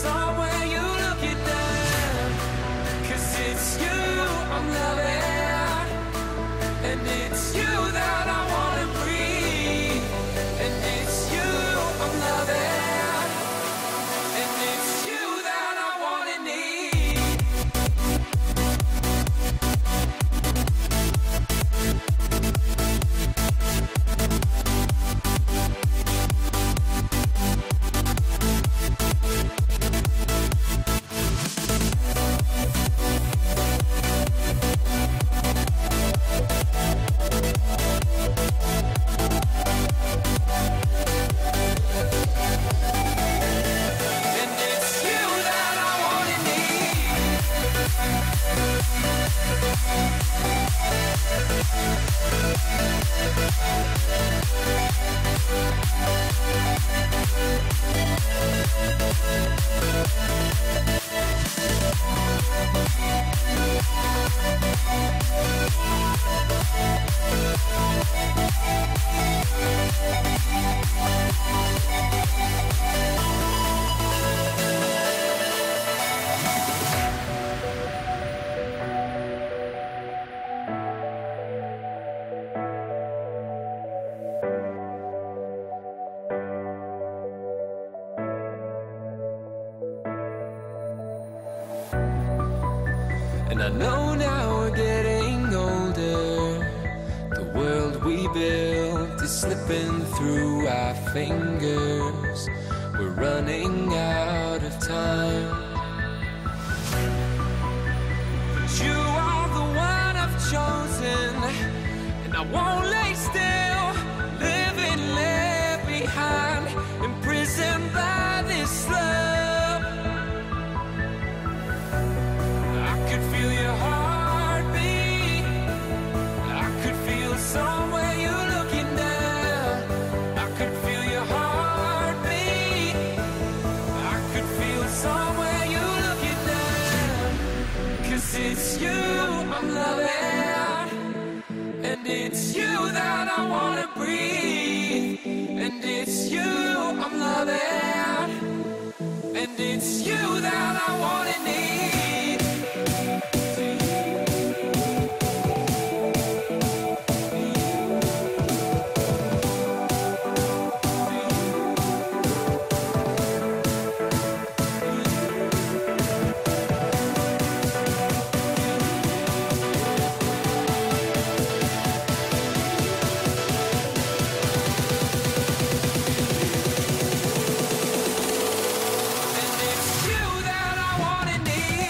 somewhere you looking down. 'Cause it's you I'm loving, and it's you that I wanna breathe. And it's you I'm loving, and it's you that I wanna need. And I know now we're getting older. The world we built is slipping through our fingers. We're running out of time. But you are the one I've chosen, and I won't lay still, living left behind, imprisoned by this love. I could feel your heartbeat. I could feel somewhere you're looking down. I could feel your heartbeat. I could feel somewhere you're looking down. 'Cause it's you I'm loving, and it's you that I wanna breathe. And it's you I'm loving, and it's you that I wanna need. And it's you that I wanna need.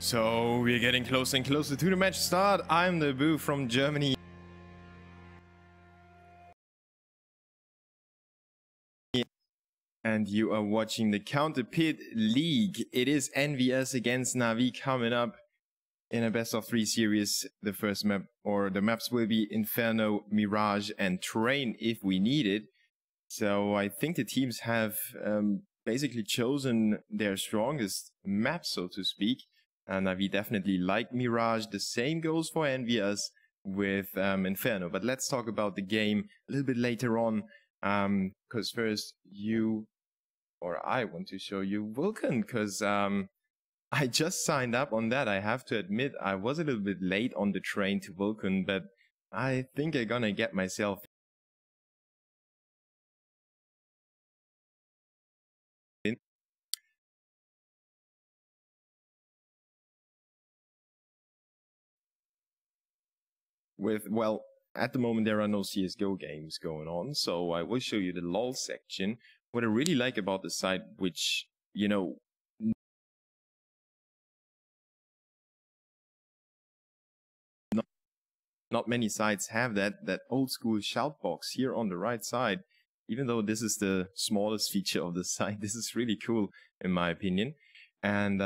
So we're getting closer and closer to the match start. I'm the Boo from Germany. And you are watching the CounterPit League. It is EnVyUs against Na'Vi coming up in a best of 3 series. The first map, or the maps, will be Inferno, Mirage, and Train if we need it. So I think the teams have basically chosen their strongest map, so to speak. And we definitely like Mirage. The same goes for EnVyUs with Inferno. But let's talk about the game a little bit later on. Because first I want to show you Vulcan, because I just signed up on that. I have to admit, I was a little bit late on the train to Vulcan, but I think I'm gonna get myself in. Well, at the moment there are no CSGO games going on, so I will show you the LoL section. What I really like about the site, which, you know, not many sites have that old school shout box here on the right side. Even though this is the smallest feature of the site, this is really cool in my opinion. And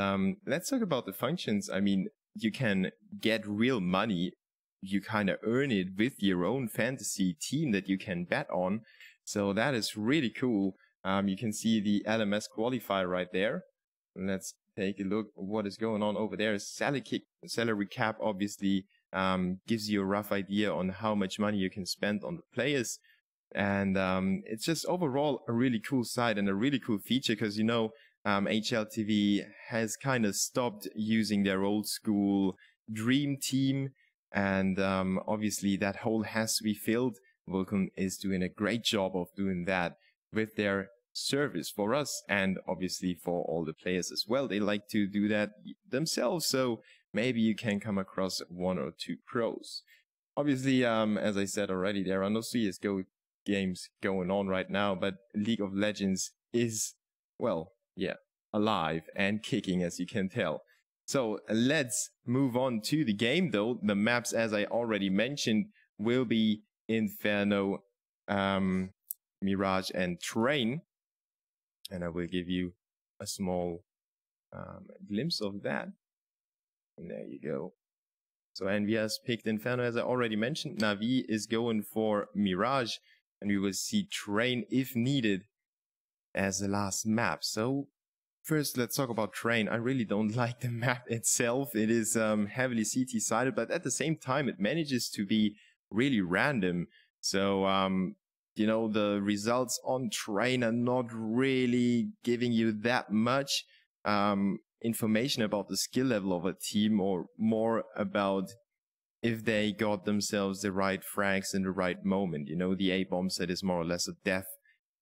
let's talk about the functions. I mean, you can get real money. You kind of earn it with your own fantasy team that you can bet on. So that is really cool. You can see the LMS qualifier right there. Let's take a look at what is going on over there. Salary cap obviously gives you a rough idea on how much money you can spend on the players. And it's just overall a really cool site and a really cool feature, because, you know, HLTV has kind of stopped using their old school dream team. And obviously that hole has to be filled. Vulcan is doing a great job of doing that with their service for us, and obviously for all the players as well. They like to do that themselves, so maybe you can come across 1 or 2 pros. Obviously, as I said already, there are no CSGO games going on right now, but League of Legends is, well, yeah, alive and kicking, as you can tell. So let's move on to the game, though. The maps, as I already mentioned, will be Inferno, Mirage, and Train. And I will give you a small glimpse of that. And there you go. So EnVyUs picked Inferno, as I already mentioned. Na'Vi is going for Mirage. And we will see Train, if needed, as the last map. So first, let's talk about Train. I really don't like the map itself. It is heavily CT-sided, but at the same time, it manages to be really random. So, you know, the results on Train are not really giving you that much information about the skill level of a team, or more about if they got themselves the right frags in the right moment. You know, the A-bomb set is more or less a death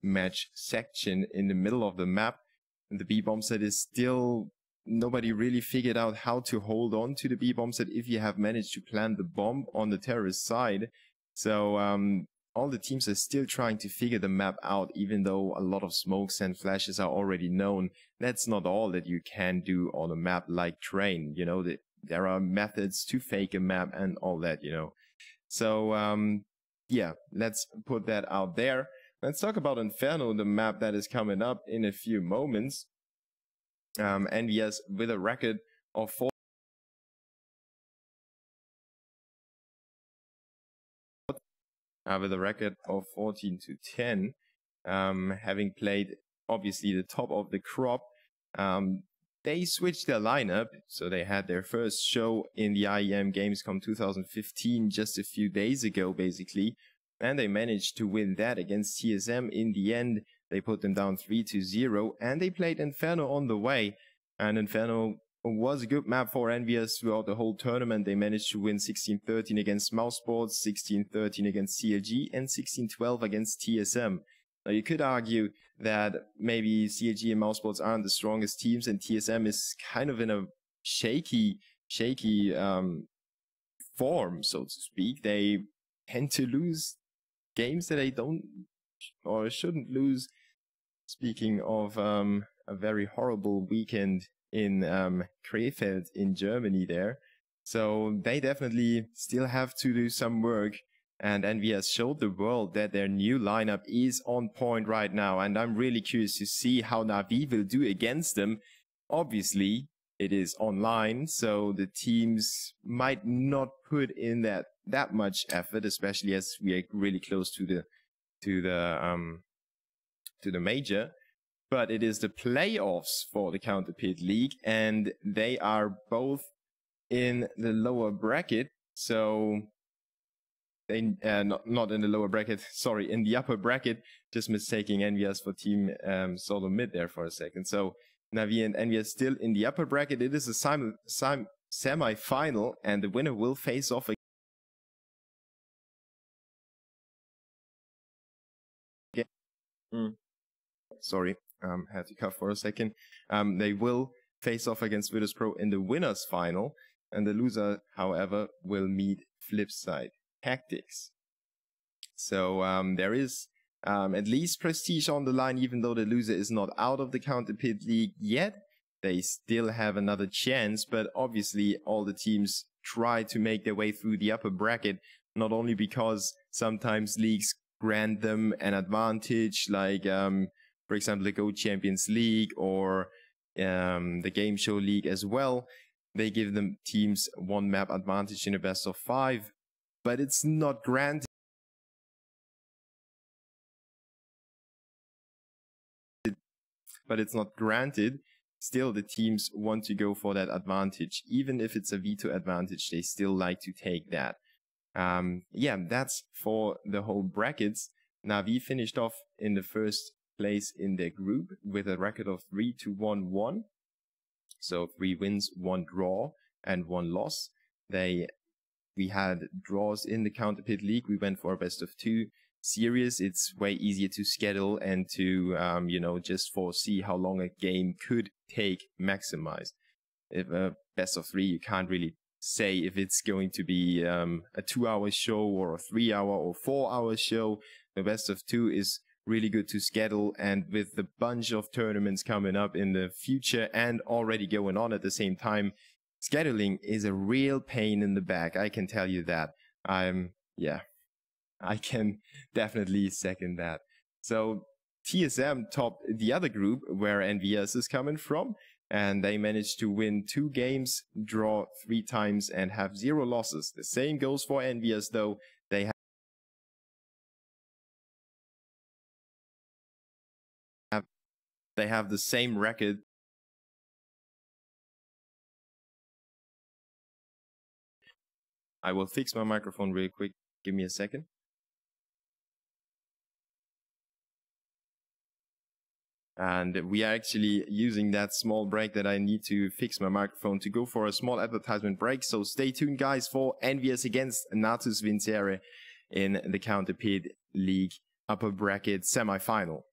match section in the middle of the map. And the B-bomb set is still, nobody really figured out how to hold on to the B-bomb set if you have managed to plant the bomb on the terrorist side. So all the teams are still trying to figure the map out, even though a lot of smokes and flashes are already known. That's not all that you can do on a map like Train. You know, there are methods to fake a map and all that, you know. So yeah, let's put that out there. Let's talk about Inferno, the map that is coming up in a few moments. EnVyUs with a record of 4. With a record of 14-10, having played obviously the top of the crop. They switched their lineup, so they had their first show in the IEM Gamescom 2015 just a few days ago, basically. And they managed to win that against TSM in the end. They put them down 3-0, and they played Inferno on the way. And Inferno was a good map for EnVyUs throughout the whole tournament. They managed to win 16-13 against Mousesports, 16-13 against CLG, and 16-12 against TSM. Now, you could argue that maybe CLG and Mousesports aren't the strongest teams, and TSM is kind of in a shaky form, so to speak. They tend to lose games that they don't or shouldn't lose. Speaking of a very horrible weekend in Krefeld in Germany there. So they definitely still have to do some work. And EnVyUs showed the world that their new lineup is on point right now. And I'm really curious to see how Na'Vi will do against them. Obviously, it is online, so the teams might not put in that much effort, especially as we are really close to the major. But it is the playoffs for the CounterPit League, and they are both in the lower bracket. So they not in the lower bracket, sorry, in the upper bracket. Just mistaking EnVyUs for Team Solo Mid there for a second. So Na'Vi and EnVyUs still in the upper bracket. It is a semi-final, and the winner will face off again. Sorry, had to cough for a second. They will face off against Virtus Pro in the winners final, and the loser, however, will meet Flipside Tactics. So there is at least prestige on the line, even though the loser is not out of the CounterPit League yet. They still have another chance, but obviously all the teams try to make their way through the upper bracket, not only because sometimes leagues grant them an advantage, like for example the Go Champions League or the Game Show League as well. They give them teams one map advantage in a best of 5, but it's not granted. Still, the teams want to go for that advantage. Even if it's a veto advantage, they still like to take that. Yeah, that's for the whole brackets. Na'Vi finished off in the first place in their group with a record of 3-1-1. So 3 wins, 1 draw, and 1 loss. We had draws in the CounterPit League. We went for a best of 2 series. It's way easier to schedule and to, just foresee how long a game could take maximized. If a best of 3, you can't really say if it's going to be a 2-hour show or a 3-hour or 4-hour show. The best of 2 is really good to schedule, and with the bunch of tournaments coming up in the future and already going on at the same time, scheduling is a real pain in the back. I can tell you that. I can definitely second that. So TSM topped the other group where EnVyUs is coming from, and they managed to win 2 games, draw 3 times, and have 0 losses. The same goes for EnVyUs, though. They have the same record. I will fix my microphone real quick. Give me a second. And we are actually using that small break that I need to fix my microphone to go for a small advertisement break. So stay tuned, guys, for EnVyUs against Natus Vincere in the CounterPit League upper bracket semi-final.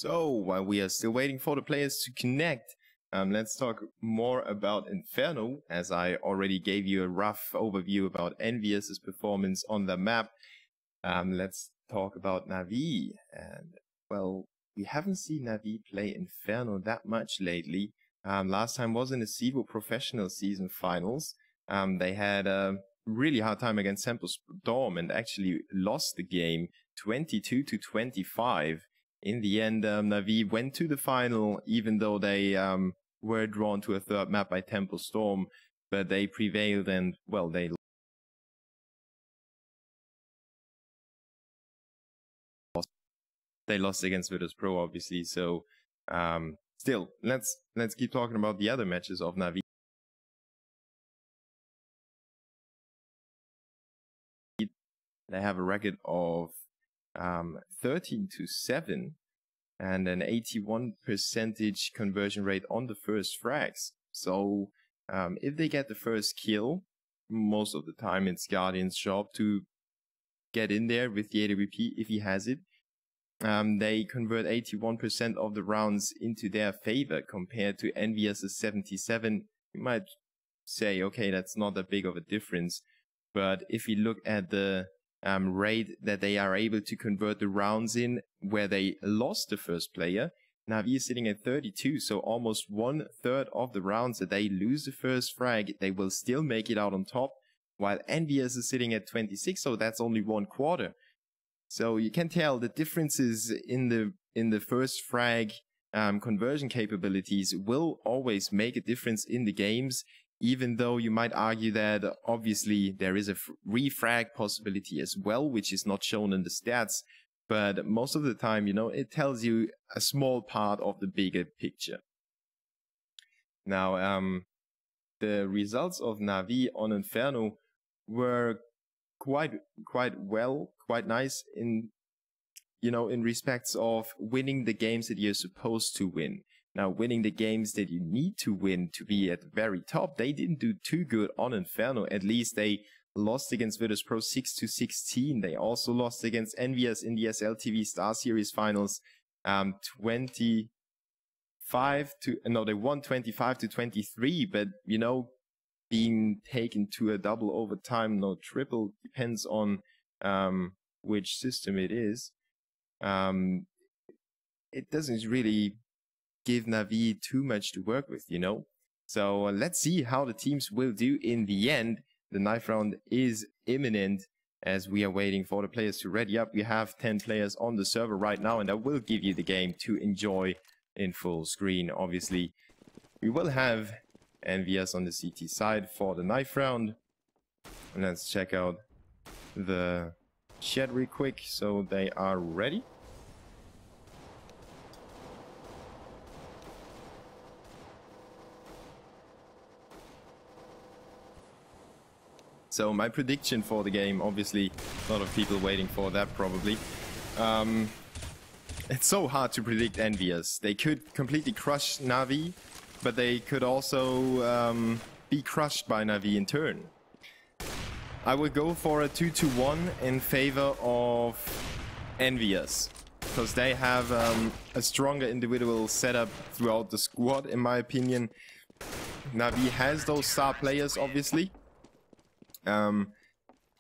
So, while we are still waiting for the players to connect, let's talk more about Inferno, as I already gave you a rough overview about EnVyUs' performance on the map. Let's talk about Na'Vi, and, well, we haven't seen Na'Vi play Inferno that much lately. Last time was in the CEVO Professional Season Finals. They had a really hard time against Temple Storm and actually lost the game 22-25. In the end, Na'Vi went to the final, even though they were drawn to a third map by Temple Storm, but they prevailed and, well, they lost against Virtus Pro, obviously. So, still, let's keep talking about the other matches of Na'Vi. They have a record of 13-7 and an 81% conversion rate on the first frags. So if they get the first kill, most of the time it's Guardian's job to get in there with the AWP if he has it. They convert 81% of the rounds into their favor compared to EnVyUs' 77. You might say, okay, that's not that big of a difference. But if you look at the rate that they are able to convert the rounds in where they lost the first player, Na'Vi is sitting at 32, so almost 1/3 of the rounds that they lose the first frag, they will still make it out on top, while EnVyUs is sitting at 26, so that's only 1/4. So you can tell the differences in the first frag conversion capabilities will always make a difference in the games, even though you might argue that obviously there is a refrag possibility as well, which is not shown in the stats. But most of the time, you know, it tells you a small part of the bigger picture. Now, the results of Na'Vi on Inferno were quite nice in, you know, in respects of winning the games that you're supposed to win. Now, winning the games that you need to win to be at the very top, they didn't do too good on Inferno. At least they lost against Virtus Pro 6-16. They also lost against EnVyUs in the SLTV Star Series Finals, they won 25-23, but, you know, being taken to a double overtime, no triple, depends on which system it is. It doesn't really give Na'Vi too much to work with, you know. So let's see how the teams will do in the end. The 9th round is imminent as we are waiting for the players to ready up. We have 10 players on the server right now, and I will give you the game to enjoy in full screen. Obviously, we will have EnVyUs on the CT side for the 9th round. And let's check out the chat real quick. So they are ready. So my prediction for the game, obviously a lot of people waiting for that probably. It's so hard to predict EnVyUs. They could completely crush Na'Vi, but they could also be crushed by Na'Vi in turn. I would go for a 2-1 in favor of EnVyUs, because they have a stronger individual setup throughout the squad, in my opinion. Na'Vi has those star players, obviously.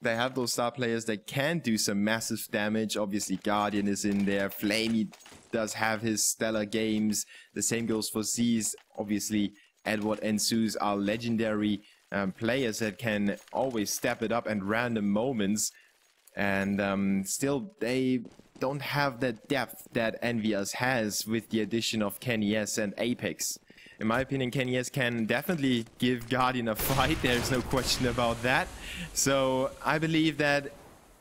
They have those star players that can do some massive damage. Obviously, Guardian is in there. Flamey does have his stellar games. The same goes for Z's. Obviously, Edward and Zeus are legendary players that can always step it up at random moments. And still, they don't have that depth that EnVyUs has with the addition of Kenny S and Apex. In my opinion, Kenny S can definitely give Guardian a fight. There's no question about that. So I believe that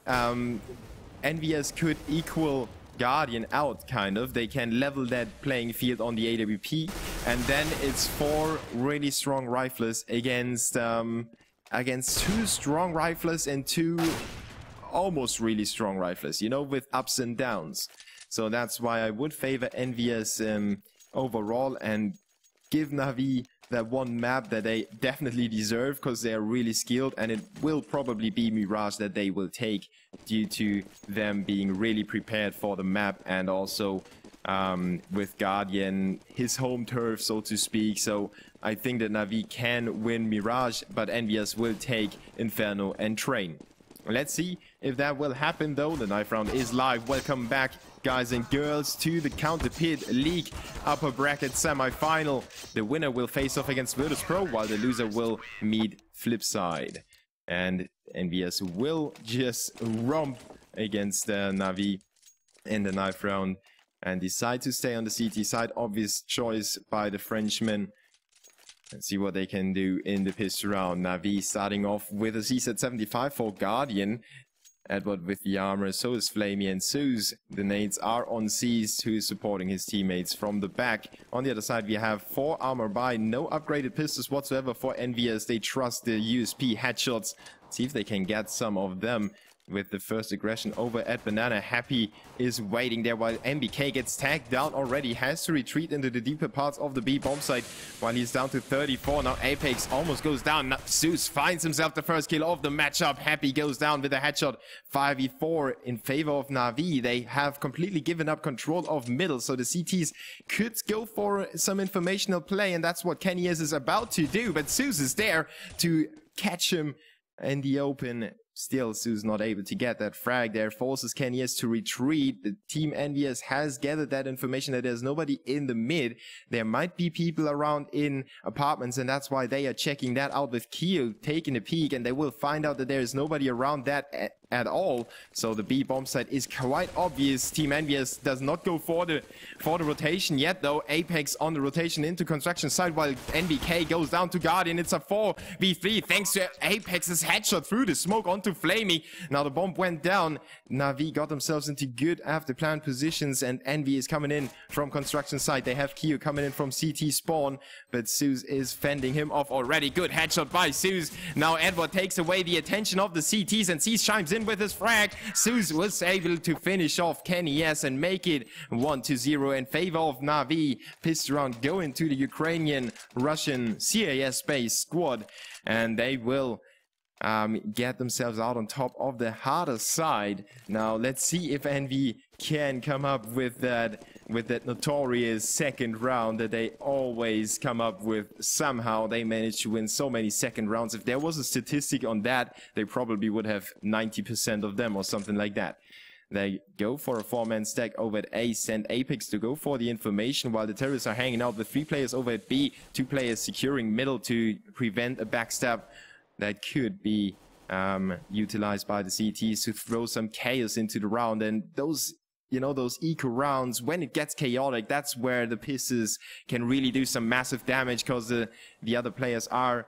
EnVyUs could equal Guardian out, kind of. They can level that playing field on the AWP. And then it's 4 really strong riflers against 2 strong riflers and 2 almost really strong riflers, you know, with ups and downs. So that's why I would favor EnVyUs overall and give Na'Vi that one map that they definitely deserve, because they are really skilled, and it will probably be Mirage that they will take due to them being really prepared for the map and also with Guardian, his home turf, so to speak. So I think that Na'Vi can win Mirage, but EnVyUs will take Inferno and Train. Let's see if that will happen, though. The 9th round is live. Welcome back, guys and girls, to the CounterPit League upper bracket semi-final. The winner will face off against Virtus Pro, while the loser will meet Flipside. And EnVyUs will just romp against Na'Vi in the 9th round and decide to stay on the CT side. Obvious choice by the Frenchman. Let's see what they can do in the pistol round. Na'Vi starting off with a CZ75 for Guardian. Edward with the armor, so is Flamey and Zeus. The nades are on C's, who is supporting his teammates from the back. On the other side, we have 4 armor by, no upgraded pistols whatsoever for EnVyUs. They trust the USP headshots. See if they can get some of them. With the first aggression over at Banana, Happy is waiting there while MBK gets tagged down already. Has to retreat into the deeper parts of the B bomb site while he's down to 34. Now Apex almost goes down. Zeus finds himself the first kill of the matchup. Happy goes down with a headshot. 5v4 in favor of Na'Vi. They have completely given up control of middle, so the CTs could go for some informational play, and that's what Kenny is about to do. But Zeus is there to catch him in the open. Still, Zeus not able to get that frag there, forces Kenyes to retreat. The team EnVyUs has gathered that information that there's nobody in the mid. There might be people around in apartments, and that's why they are checking that out with Keo taking a peek, and they will find out that there is nobody around that at all. So the B bomb site is quite obvious. Team EnVyUs does not go for the rotation yet, though. Apex on the rotation into construction site while NBK goes down to Guardian. It's a 4v3 thanks to Apex's headshot through the smoke onto Flamey. Now the bomb went down. Na'Vi got themselves into good after plan positions, and Envy is coming in from construction site. They have Keo coming in from CT spawn, but Zeus is fending him off already. Good headshot by Zeus. Now Edward takes away the attention of the CTs, and Zeus chimes in with his frag. Zeus was able to finish off Kenny S and make it 1-0 in favor of Na'Vi. Pissed around going to the Ukrainian Russian CAS based squad, and they will get themselves out on top of the harder side. Now let's see if Envy can come up with that notorious second round that they always come up with. Somehow they managed to win so many second rounds. If there was a statistic on that, they probably would have 90% of them or something like that. They go for a 4-man stack over at A, send Apex to go for the information while the terrorists are hanging out with 3 players over at B, 2 players securing middle to prevent a backstab that could be utilized by the CTs to throw some chaos into the round. And those, you know, those eco rounds, when it gets chaotic, that's where the pisses can really do some massive damage, because the other players are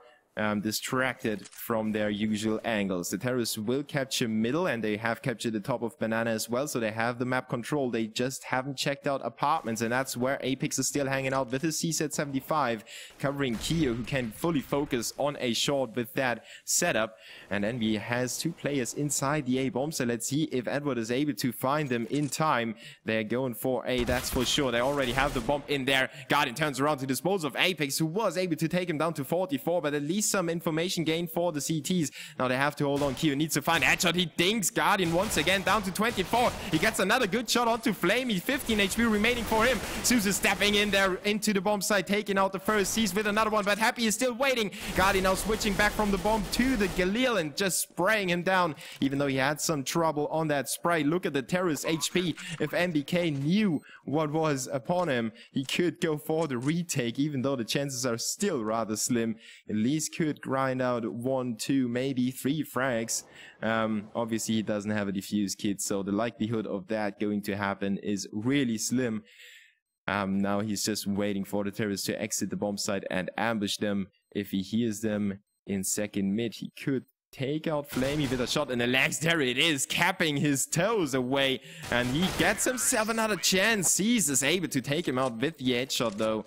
distracted from their usual angles. The terrorists will capture middle, and they have captured the top of Banana as well, so they have the map control. They just haven't checked out apartments, and that's where Apex is still hanging out with his CZ75, covering Keo, who can fully focus on a short with that setup. And Envy has 2 players inside the A bomb, so let's see if Edward is able to find them in time. They're going for A, that's for sure. They already have the bomb in there. Guardian turns around to dispose of Apex, who was able to take him down to 44, but at least some information gained for the CTs. Now they have to hold on. Keo needs to find a headshot. He dinks Guardian once again down to 24. He gets another good shot onto Flamey. 15 HP remaining for him. Zeus is stepping in there into the bomb site, taking out the first. Sees with another one, but Happy is still waiting. Guardian now switching back from the bomb to the Galil and just spraying him down, even though he had some trouble on that spray. Look at the terrorist HP. If MBK knew what was upon him, he could go for the retake, even though the chances are still rather slim. At least could grind out 1, 2, maybe 3 frags. Obviously he doesn't have a defuse kit, so the likelihood of that going to happen is really slim. Now he's just waiting for the terrorists to exit the bomb site and ambush them. If he hears them in second mid, he could take out Flamey with a shot in the legs. There it is, capping his toes away, and he gets himself another chance. Cease is able to take him out with the headshot, though.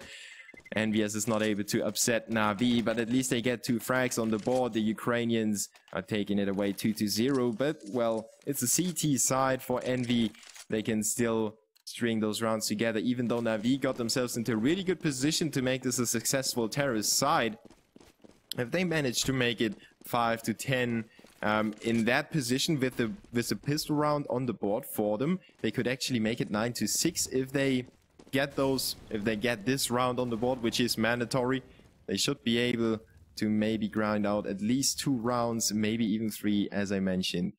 EnVyUs is not able to upset Na'Vi, but at least they get 2 frags on the board. The Ukrainians are taking it away 2-0, but, well, it's a CT side for Envy. They can still string those rounds together, even though Na'Vi got themselves into a really good position to make this a successful terrorist side. If they manage to make it 5-10 in that position with a pistol round on the board for them, they could actually make it 9-6 if they get those, if they get this round on the board, which is mandatory, they should be able to maybe grind out at least 2 rounds, maybe even 3, as I mentioned.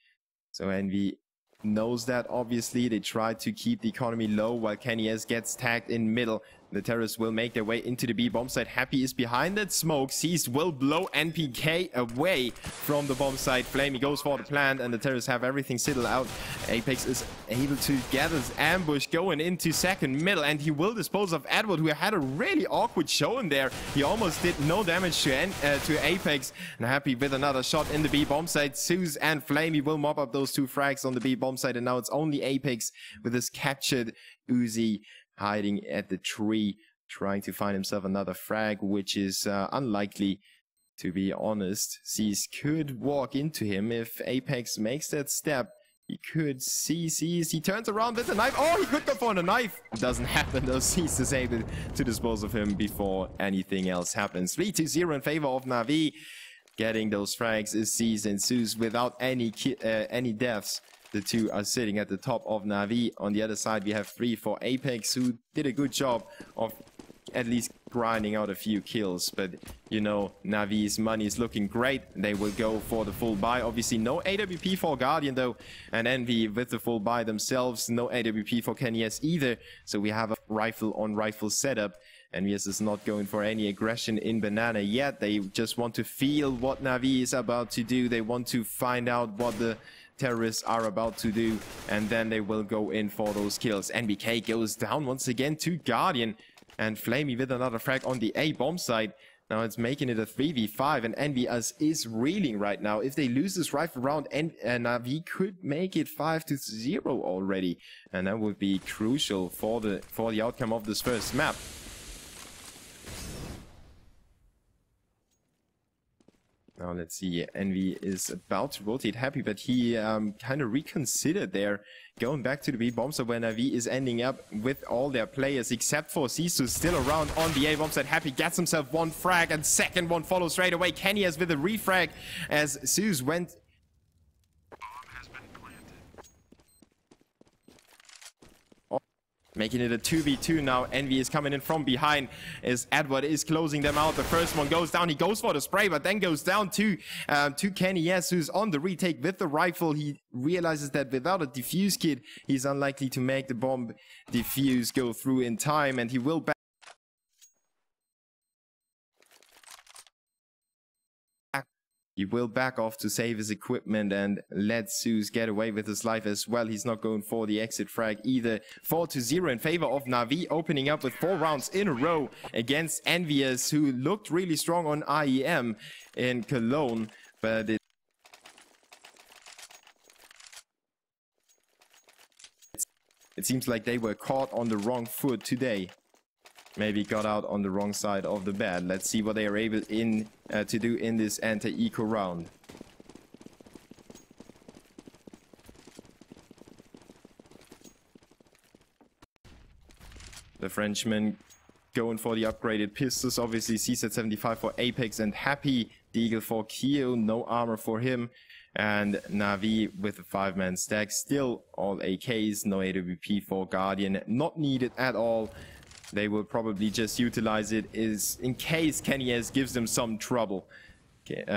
So Envy knows that, obviously. They try to keep the economy low while Kenny S gets tagged in middle. The terrorists will make their way into the B bomb site. Happy is behind that smoke. Seized will blow NPK away from the bomb site. Flamey goes for the plant, and the terrorists have everything settled out. Apex is able to get his ambush going into second middle, and he will dispose of Edward, who had a really awkward showing there. He almost did no damage to Apex. And Happy with another shot in the B bomb site. Zeus and Flamey will mop up those 2 frags on the B bomb site, and now it's only Apex with his captured Uzi hiding at the tree, trying to find himself another frag, which is unlikely, to be honest. Seas could walk into him if Apex makes that step. He could see Seas. He turns around with a knife. Oh, he could go for the knife. It doesn't happen though. Seas is able to dispose of him before anything else happens. 3-0 in favor of Na'Vi. Getting those frags is Seas and Zeus without any deaths. The 2 are sitting at the top of Na'Vi. On the other side, we have 3 for Apex, who did a good job of at least grinding out a few kills. But, you know, Na'Vi's money is looking great. They will go for the full buy. Obviously, no AWP for Guardian, though. And Envy with the full buy themselves. No AWP for Kenny S either. So we have a rifle-on-rifle setup. EnVyUs is not going for any aggression in Banana yet. They just want to feel what Na'Vi is about to do. They want to find out what the terrorists are about to do, and then they will go in for those kills. NBK goes down once again to Guardian, and Flamey with another frag on the A bomb site. Now it's making it a 3v5, and EnVyUs is reeling right now. If they lose this rifle round, Na'Vi could make it 5-0 already, and that would be crucial for the outcome of this first map. Now let's see, Envy is about to rotate Happy, but he kind of reconsidered there, going back to the B bomb site where Na'Vi is ending up with all their players except for Sisu still around on the A bomb site. Happy gets himself 1 frag, and second one follows straight away. Kenny has with a refrag as Zeus went. Making it a 2v2 now. Envy is coming in from behind as Edward is closing them out. The first one goes down. He goes for the spray, but then goes down to Kenny S, who's on the retake with the rifle. He realizes that without a defuse kit, he's unlikely to make the bomb defuse go through in time, and he will back. He will back off to save his equipment and let Zeus get away with his life as well. He's not going for the exit frag either. 4-0 in favor of Na'Vi, opening up with 4 rounds in a row against EnVyUs, who looked really strong on IEM in Cologne, but it seems like they were caught on the wrong foot today. Maybe got out on the wrong side of the bed. Let's see what they are able to do in this anti-eco round. The Frenchman going for the upgraded pistols. Obviously, CZ75 for Apex and Happy. Deagle for Keo, no armor for him. And Na'Vi with a 5-man stack. Still all AKs, no AWP for Guardian. Not needed at all. They will probably just utilize it in case Kenny S gives them some trouble.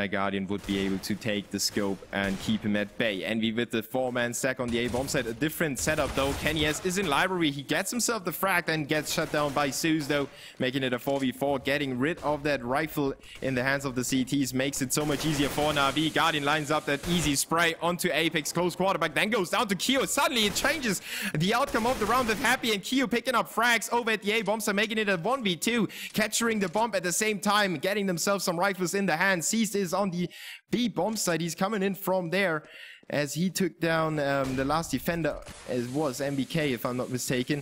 Guardian would be able to take the scope and keep him at bay. Envy with the 4-man stack on the A-bomb site. A different setup though. Kenny S is in library. He gets himself the frag and gets shut down by Zeus though, making it a 4v4. Getting rid of that rifle in the hands of the CTs makes it so much easier for Na'Vi. Guardian lines up that easy spray onto Apex, close quarterback, then goes down to Keo. Suddenly it changes the outcome of the round with Happy and Keo picking up frags over at the A-bomb site, making it a 1v2, capturing the bomb at the same time, getting themselves some rifles in the hand. Is on the B bomb side. He's coming in from there as he took down the last defender, as was MBK if I'm not mistaken,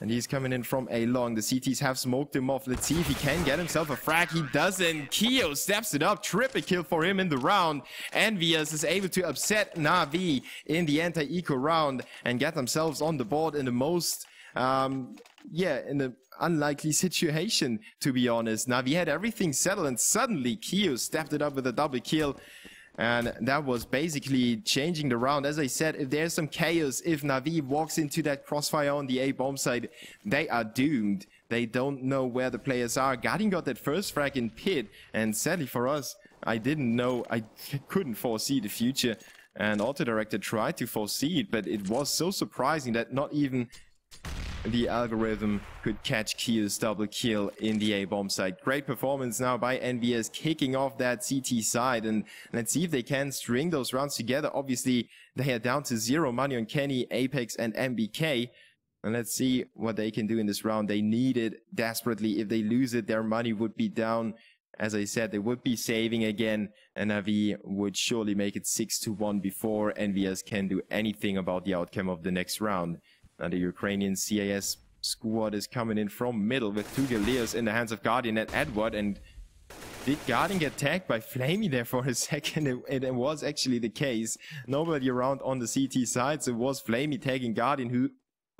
and he's coming in from A long. The CTs have smoked him off. Let's see if he can get himself a frag. He doesn't. Keo steps it up. Triple kill for him in the round. EnVyUs is able to upset Na'Vi in the anti-eco round and get themselves on the board in the most in the unlikely situation, to be honest. Na'Vi had everything settled, and suddenly Keo stepped it up with a double kill. And that was basically changing the round. As I said, if there's some chaos, if Na'Vi walks into that crossfire on the A bomb side, they are doomed. They don't know where the players are. Guardian got that first frag in pit, and sadly for us, I didn't know, I couldn't foresee the future. And Auto Director tried to foresee it, but it was so surprising that not even the algorithm could catch Kyo's double kill in the A bomb site. Great performance now by EnVyUs, kicking off that CT side, and let's see if they can string those rounds together. Obviously, they are down to 0 money on Kenny, Apex, and MBK. And let's see what they can do in this round. They need it desperately. If they lose it, their money would be down. As I said, they would be saving again, and Na'Vi would surely make it 6-1 before EnVyUs can do anything about the outcome of the next round. Now the Ukrainian CAS squad is coming in from middle with 2 Galeos in the hands of Guardian and Edward. And did Guardian get tagged by Flamey there for a second? It was actually the case. Nobody around on the CT side, so it was Flamey tagging Guardian, who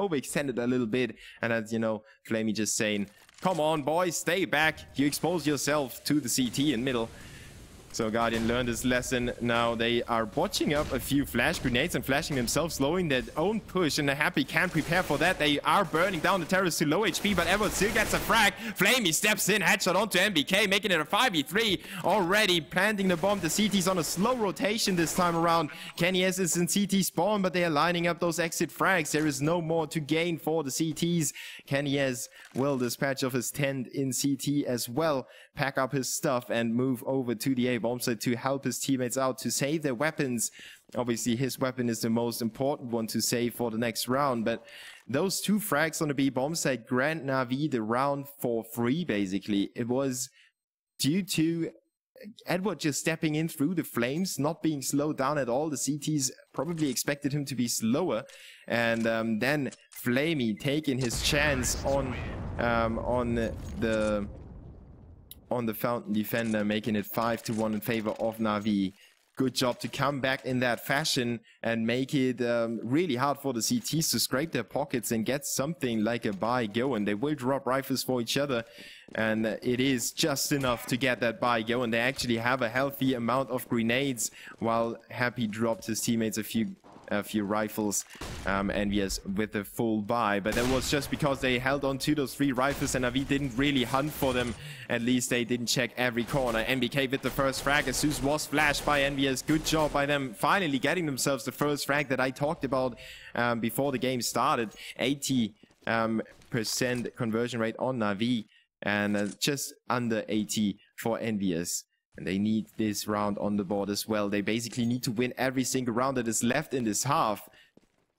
overextended a little bit. And as you know, Flamey just saying, come on boys, stay back. You expose yourself to the CT in middle. So Guardian learned his lesson. Now they are botching up a few flash grenades and flashing themselves, slowing their own push, and the Happy can't prepare for that. They are burning down the terrorists to low HP, but Edward still gets a frag. Flamey steps in, headshot onto MBK, making it a 5v3. Already planting the bomb. The CT's on a slow rotation this time around. Kenny S is in CT spawn, but they are lining up those exit frags. There is no more to gain for the CTs. Kenny S will dispatch of his tent in CT as well, pack up his stuff and move over to the A bomb site to help his teammates out, to save their weapons. Obviously his weapon is the most important one to save for the next round, but those 2 frags on the B bomb site grant Na'Vi the round for free. Basically it was due to Edward just stepping in through the flames, not being slowed down at all. The CTs probably expected him to be slower, and then Flamey taking his chance on the Fountain Defender, making it 5-1 in favor of Na'Vi. Good job to come back in that fashion and make it really hard for the CTs to scrape their pockets and get something like a buy going. They will drop rifles for each other, and it is just enough to get that buy going. They actually have a healthy amount of grenades, while Happy dropped his teammates a few rifles, EnVyUs with a full buy, but that was just because they held on to those 3 rifles and Na'Vi didn't really hunt for them. At least they didn't check every corner. MBK with the first frag. Asus was flashed by EnVyUs. Good job by them finally getting themselves the first frag that I talked about before the game started. 80% conversion rate on Na'Vi, and just under 80 for EnVyUs. And they need this round on the board as well. They basically need to win every single round that is left in this half.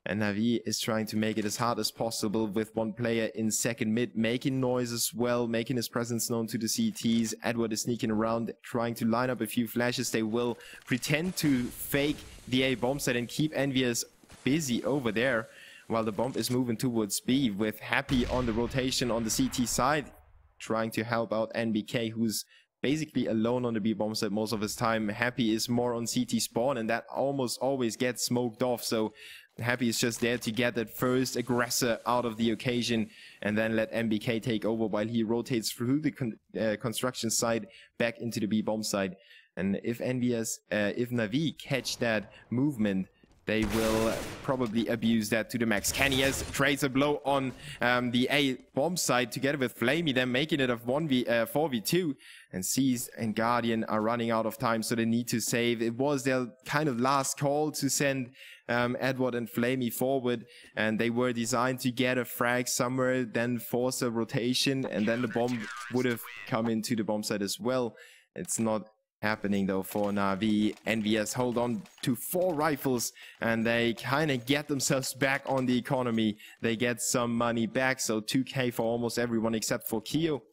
And Na'Vi is trying to make it as hard as possible with 1 player in second mid, making noise as well, making his presence known to the CTs. Edward is sneaking around, trying to line up a few flashes. They will pretend to fake the A bomb set and keep EnVyUs busy over there, while the bomb is moving towards B, with Happy on the rotation on the CT side, trying to help out NBK, who's basically alone on the B bomb site most of his time. Happy is more on CT spawn, and that almost always gets smoked off, so Happy is just there to get that first aggressor out of the occasion and then let MBK take over while he rotates through the construction site back into the B bomb site. And if if Na'Vi catch that movement, they will probably abuse that to the max. Kennyes trades a blow on the A bomb site together with Flamey, then making it a 4v2. And Seas and Guardian are running out of time, so they need to save. It was their kind of last call to send Edward and Flamey forward, and they were designed to get a frag somewhere, then force a rotation, and then the bomb would have come into the bomb site as well. It's not happening though for Na'Vi. EnVyUs hold on to 4 rifles, and they kind of get themselves back on the economy. They get some money back, so 2k for almost everyone except for Kyo.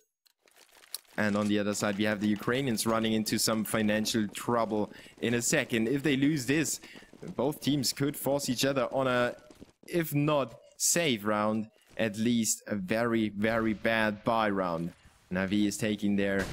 And on the other side, we have the Ukrainians running into some financial trouble in a second. If they lose this, both teams could force each other on a, if not save round, at least a very, very bad buy round. Na'Vi is taking their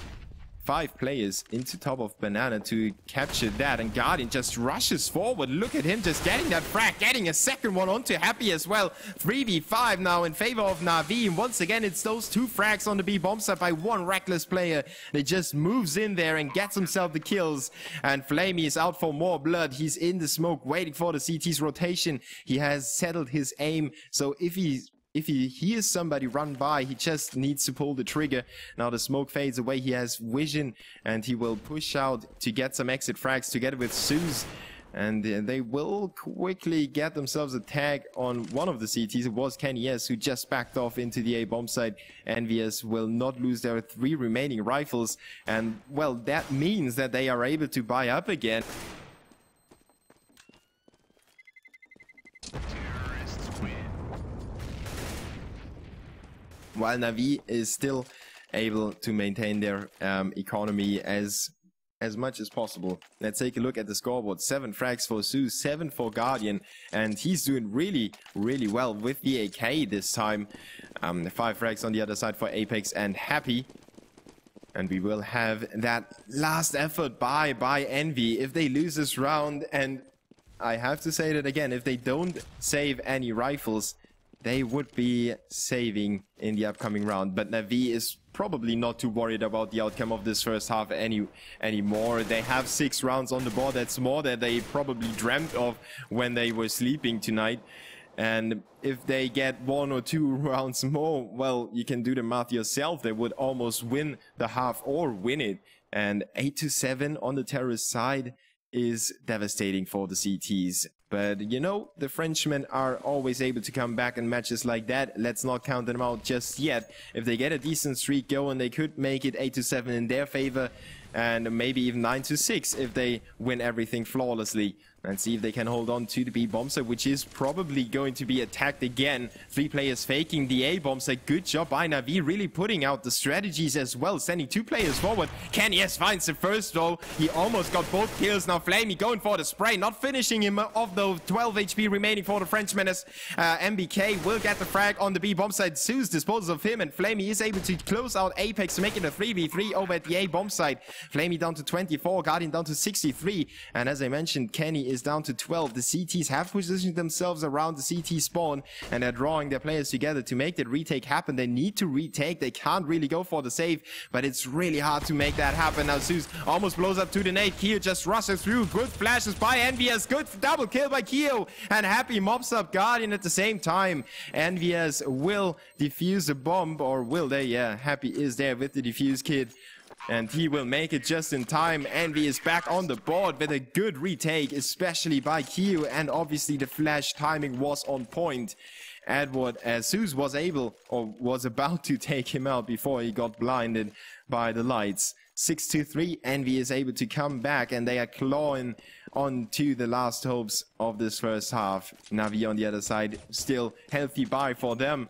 5 players into top of Banana to capture that, and Guardian just rushes forward. Look at him just getting that frag, getting a second one onto Happy as well. 3v5 now in favor of Na'Vi, and once again it's those 2 frags on the B bomb site by one reckless player that just moves in there and gets himself the kills. And Flamey is out for more blood. He's in the smoke waiting for the CT's rotation. He has settled his aim, so if he hears somebody run by, he just needs to pull the trigger. Now the smoke fades away, he has vision, and he will push out to get some exit frags together with Zeus. And they will quickly get themselves a tag on one of the CTs. It was Kenny S who just backed off into the A bomb site. EnVyUs will not lose their 3 remaining rifles. And well, that means that they are able to buy up again. While Na'Vi is still able to maintain their economy as much as possible. Let's take a look at the scoreboard. 7 frags for Zeus, 7 for Guardian, and he's doing really well with the AK this time. 5 frags on the other side for Apex and Happy. And we will have that last effort by Envy if they lose this round. And I have to say that again, if they don't save any rifles, they would be saving in the upcoming round. But Na'Vi is probably not too worried about the outcome of this first half anymore. They have 6 rounds on the board. That's more than they probably dreamt of when they were sleeping tonight. And if they get 1 or 2 rounds more, well, you can do the math yourself. They would almost win the half or win it. And 8-7 on the terrorist side is devastating for the CTs. But, you know, the Frenchmen are always able to come back in matches like that. Let's not count them out just yet. If they get a decent streak going, they could make it 8-7 in their favor. And maybe even 9-6 if they win everything flawlessly. And see if they can hold on to the B bomb site, which is probably going to be attacked again. 3 players faking the A bomb site. Good job by Na'Vi, really putting out the strategies as well, sending 2 players forward. Kenny S finds the first though. He almost got both kills. Now Flamey going for the spray, not finishing him off though. 12 HP remaining for the Frenchman as MBK will get the frag on the B bomb site. Zeus disposes of him, and Flamey is able to close out Apex to make it a 3v3 over at the A bomb site. Flamey down to 24, Guardian down to 63, and as I mentioned, Kenny is down to 12. The CTs have positioned themselves around the CT spawn, and they're drawing their players together to make that retake happen. They need to retake. They can't really go for the save, but it's really hard to make that happen. Now Zeus almost blows up to the nade. Keo just rushes through. Good flashes by EnVyUs. Good double kill by Keo, and Happy mobs up Guardian at the same time. EnVyUs will defuse the bomb, or will they? Yeah, Happy is there with the defuse kit, and he will make it just in time. Envy is back on the board with a good retake, especially by Keo, and obviously the flash timing was on point. Edward, as Zeus was able, or was about to take him out before he got blinded by the lights. 6-3, Envy is able to come back, and they are clawing on to the last hopes of this first half. Na'Vi on the other side, still healthy buy for them.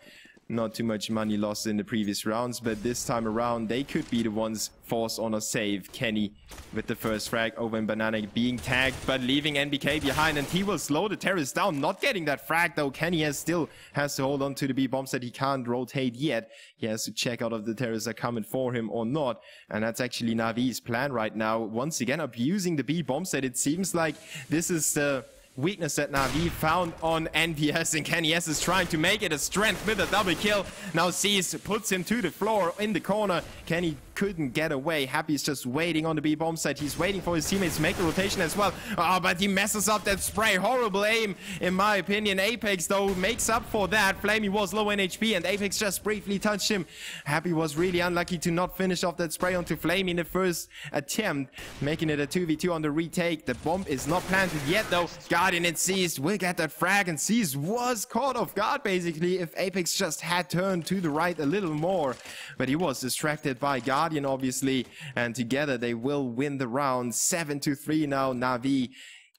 Not too much money lost in the previous rounds, but this time around they could be the ones forced on a save. Kenny with the first frag over in Banana being tagged, but leaving NBK behind, and he will slow the terrorists down. Not getting that frag though. Kenny still has to hold on to the B bombs that he can't rotate yet. He has to check out if the terrorists are coming for him or not, and that's actually Na'Vi's plan right now. Once again abusing the B bomb set. It seems like this is the weakness that Na'Vi found on EnVyUs, and Kenny S is trying to make it a strength with a double kill. Now Seas puts him to the floor in the corner. Kenny couldn't get away. Happy is just waiting on the B bomb site. He's waiting for his teammates to make the rotation as well. Oh, but he messes up that spray. Horrible aim, in my opinion. Apex, though, makes up for that. Flamey was low in HP, and Apex just briefly touched him. Happy was really unlucky to not finish off that spray onto Flamey in the first attempt, making it a 2v2 on the retake. The bomb is not planted yet, though. Guardian and Seas will get that frag, and Seas was caught off guard, basically, if Apex just had turned to the right a little more. But he was distracted by Guardian, obviously, and together they will win the round. 7-3 now. Na'Vi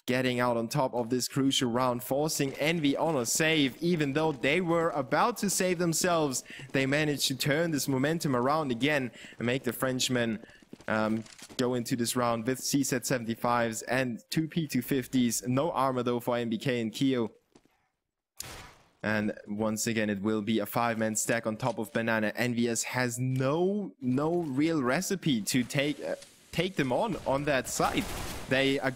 getting out on top of this crucial round, forcing Envy on a save. Even though they were about to save themselves, they managed to turn this momentum around again and make the Frenchmen go into this round with CZ 75s and 2 P250s. No armor though for MBK and Keo. And once again, it will be a 5-man stack on top of Banana. EnVyUs has no real recipe to take them on that side. They are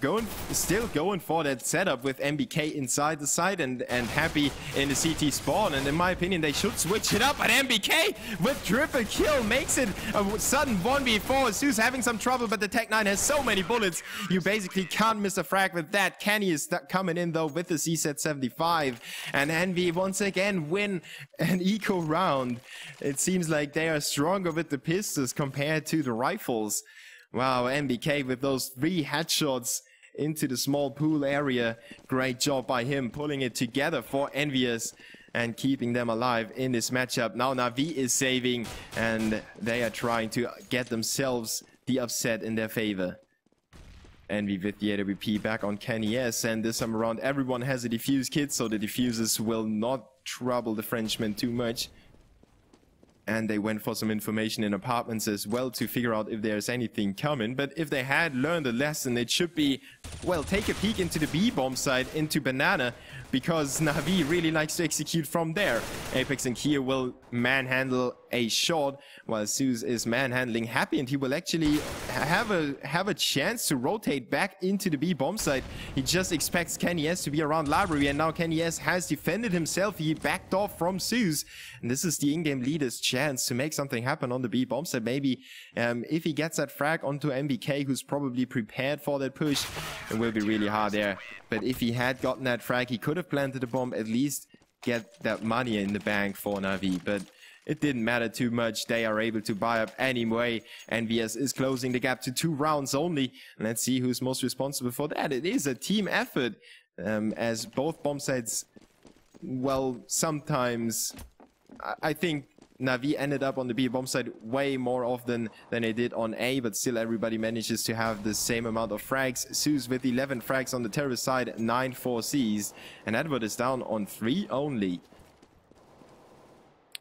still going for that setup with MBK inside the side and Happy in the CT spawn. And in my opinion, they should switch it up. But MBK with triple kill makes it a sudden 1v4. Zeus having some trouble, but the Tech 9 has so many bullets. You basically can't miss a frag with that. Kenny is coming in though with the CZ 75. And Envy once again win an eco round. It seems like they are stronger with the pistols compared to the rifles. Wow, MBK with those 3 headshots into the small pool area. Great job by him pulling it together for EnVyUs and keeping them alive in this matchup. Now Na'Vi is saving and they are trying to get themselves the upset in their favor. Envy with the AWP back on Kenny S, and this time around everyone has a defuse kit, so the diffusers will not trouble the Frenchman too much. And they went for some information in apartments as well to figure out if there's anything coming. But if they had learned a lesson, it should be, well, take a peek into the B bomb side, into Banana, because Na'Vi really likes to execute from there. Apex and Kia will manhandle a shot, while Zeus is manhandling Happy, and he will actually have a chance to rotate back into the B bomb side. He just expects Kenny S to be around library, and now Kenny S has defended himself. He backed off from Zeus, and this is the in-game leader's chance to make something happen on the B bomb side. Maybe if he gets that frag onto MBK, who's probably prepared for that push, it will be really hard there. But if he had gotten that frag, he could have planted the bomb, at least get that money in the bank for Na'Vi. But it didn't matter too much. They are able to buy up anyway. EnVyUs is closing the gap to 2 rounds only. Let's see who's most responsible for that. It is a team effort, as both bomb sites, well, sometimes I think Na'Vi ended up on the B bomb side way more often than they did on A, but still everybody manages to have the same amount of frags. Zeus with 11 frags on the terrorist side, 9 4Cs, and Edward is down on 3 only.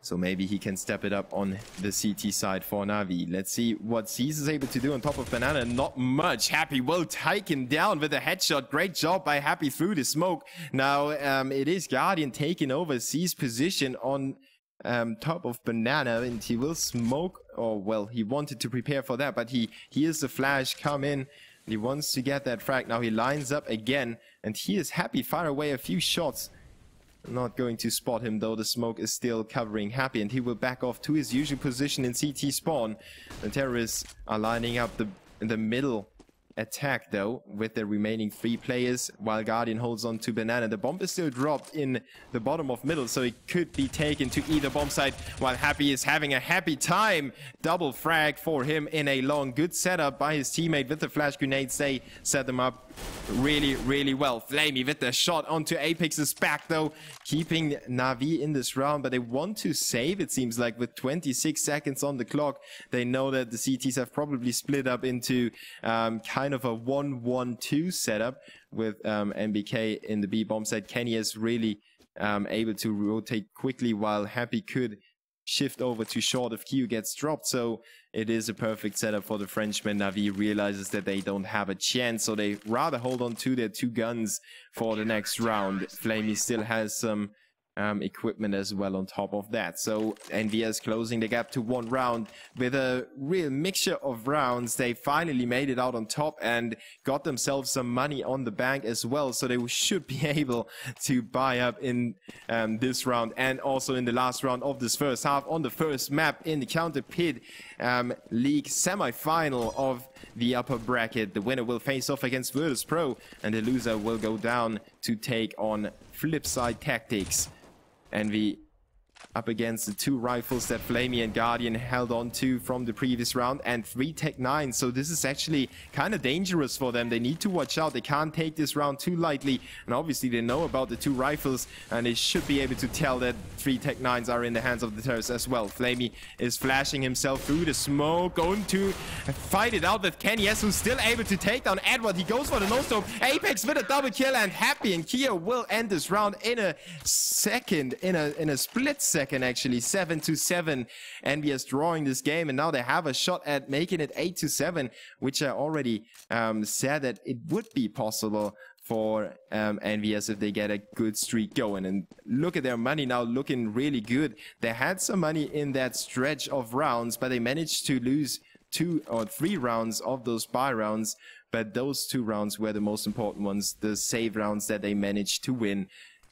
So maybe he can step it up on the CT side for Na'Vi. Let's see what Zeus is able to do on top of Banana. Not much. Happy will take him down with a headshot. Great job by Happy through the smoke. Now it is Guardian taking over Zeus' position on top of Banana, and he will smoke, or well, he wanted to prepare for that, but he hears the flash come in. He wants to get that frag. Now he lines up again, and he is Happy far away a few shots. Not going to spot him though. The smoke is still covering Happy, and he will back off to his usual position in CT spawn. The terrorists are lining up in the middle attack though with the remaining 3 players, while Guardian holds on to Banana. The bomb is still dropped in the bottom of middle, so it could be taken to either bomb side, while Happy is having a happy time. Double frag for him in a long. Good setup by his teammate with the flash grenades. They set them up really well. Flamey with the shot onto Apex's back though, keeping Na'Vi in this round, but they want to save, it seems like, with 26 seconds on the clock. They know that the CTs have probably split up into kind of a 1-1-2 setup with MBK in the B bomb side. Kenny is really able to rotate quickly, while Happy could shift over to short if Q gets dropped. So it is a perfect setup for the Frenchman. Na'Vi realizes that they don't have a chance, so they rather hold on to their 2 guns for the next round. Flamey still has some equipment as well on top of that. So EnVyUs closing the gap to 1 round with a real mixture of rounds. They finally made it out on top and got themselves some money on the bank as well. So they should be able to buy up in this round and also in the last round of this first half on the first map in the CounterPit League semi-final of the upper bracket. The winner will face off against Virtus Pro, and the loser will go down to take on Flipside Tactics. Envy up against the 2 rifles that Flamey and Guardian held on to from the previous round, and 3 Tech 9s. So this is actually kind of dangerous for them. They need to watch out. They can't take this round too lightly, and obviously they know about the 2 rifles, and they should be able to tell that 3 Tech 9s are in the hands of the terrorists as well. Flamey is flashing himself through the smoke, going to fight it out with Kenny S, who's still able to take down Edward. He goes for the no-scope. Apex with a double kill, and Happy and Kia will end this round in a second, in a split second actually. 7-7. EnVyUs drawing this game, and now they have a shot at making it 8-7, which I already said that it would be possible for EnVyUs if they get a good streak going. And look at their money now looking really good. They had some money in that stretch of rounds, but they managed to lose 2 or 3 rounds of those buy rounds. But those 2 rounds were the most important ones. The save rounds that they managed to win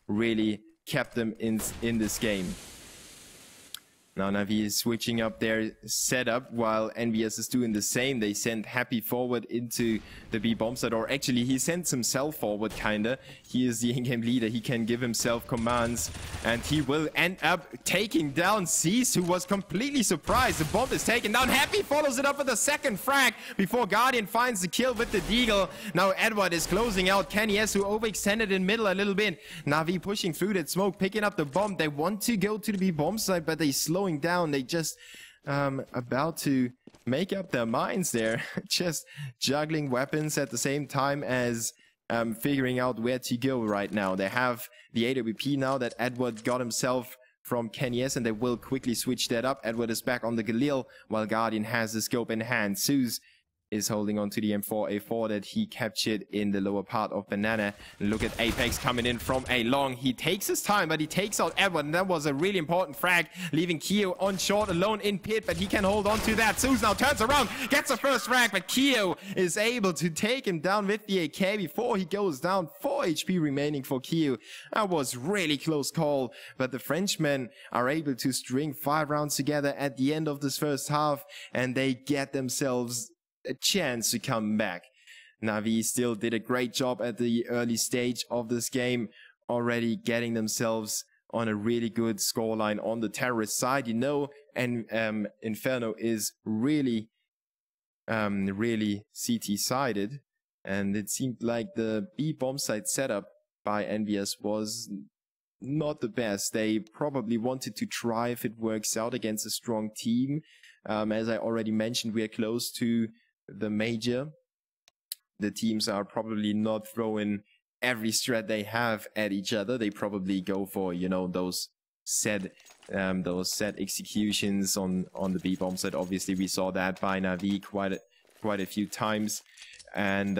really kept them in this game. Now Na'Vi is switching up their setup while EnVyUs is doing the same. They sent Happy forward into the B bomb site, or actually he sends himself forward kinda. He is the in-game leader. He can give himself commands and he will end up taking down Cease, who was completely surprised. The bomb is taken down. Happy follows it up with a second frag before Guardian finds the kill with the Deagle. Now Edward is closing out Kenny S, who overextended in middle a little bit. Na'Vi pushing through that smoke, picking up the bomb. They want to go to the B bomb site, but they slow down. They just about to make up their minds there. Just juggling weapons at the same time as figuring out where to go right now. They have the AWP now that Edward got himself from Kenny S, and they will quickly switch that up. Edward is back on the Galil while Guardian has the scope in hand. Zeus is holding on to the M4A4 that he captured in the lower part of Banana. And look at Apex coming in from a long. He takes his time, but he takes out Edward, and that was a really important frag, leaving Keo on short alone in pit, but he can hold on to that. Zeus now turns around, gets the first frag, but Keo is able to take him down with the AK before he goes down. 4 HP remaining for Keo. That was really close call, but the Frenchmen are able to string 5 rounds together at the end of this first half, and they get themselves a chance to come back. Na'Vi still did a great job at the early stage of this game, already getting themselves on a really good scoreline on the terrorist side, you know, and Inferno is really CT sided, and it seemed like the B bomb site setup by EnVyUs was not the best. They probably wanted to try if it works out against a strong team. As I already mentioned, we are close to the major. The teams are probably not throwing every strat they have at each other. They probably go for, you know, those set executions on the B bomb side. Obviously, we saw that by Na'Vi quite a few times, and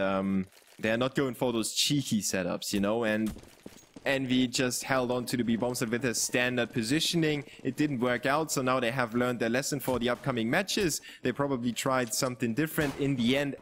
they're not going for those cheeky setups, you know. And Envy just held on to the B bomb site with a standard positioning. It didn't work out, so now they have learned their lesson for the upcoming matches. They probably tried something different. In the end,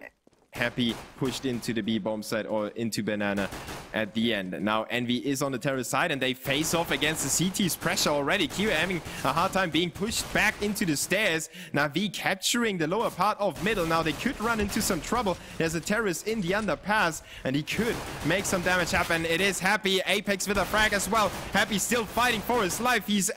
Happy pushed into the B bomb site, or into Banana at the end. Now Envy is on the terrorist side, and they face off against the CT's pressure already. Kyo having a hard time being pushed back into the stairs. Na'Vi capturing the lower part of middle. Now they could run into some trouble. There's a terrorist in the underpass, and he could make some damage happen. It is Happy. Apex with a frag as well. Happy still fighting for his life. He's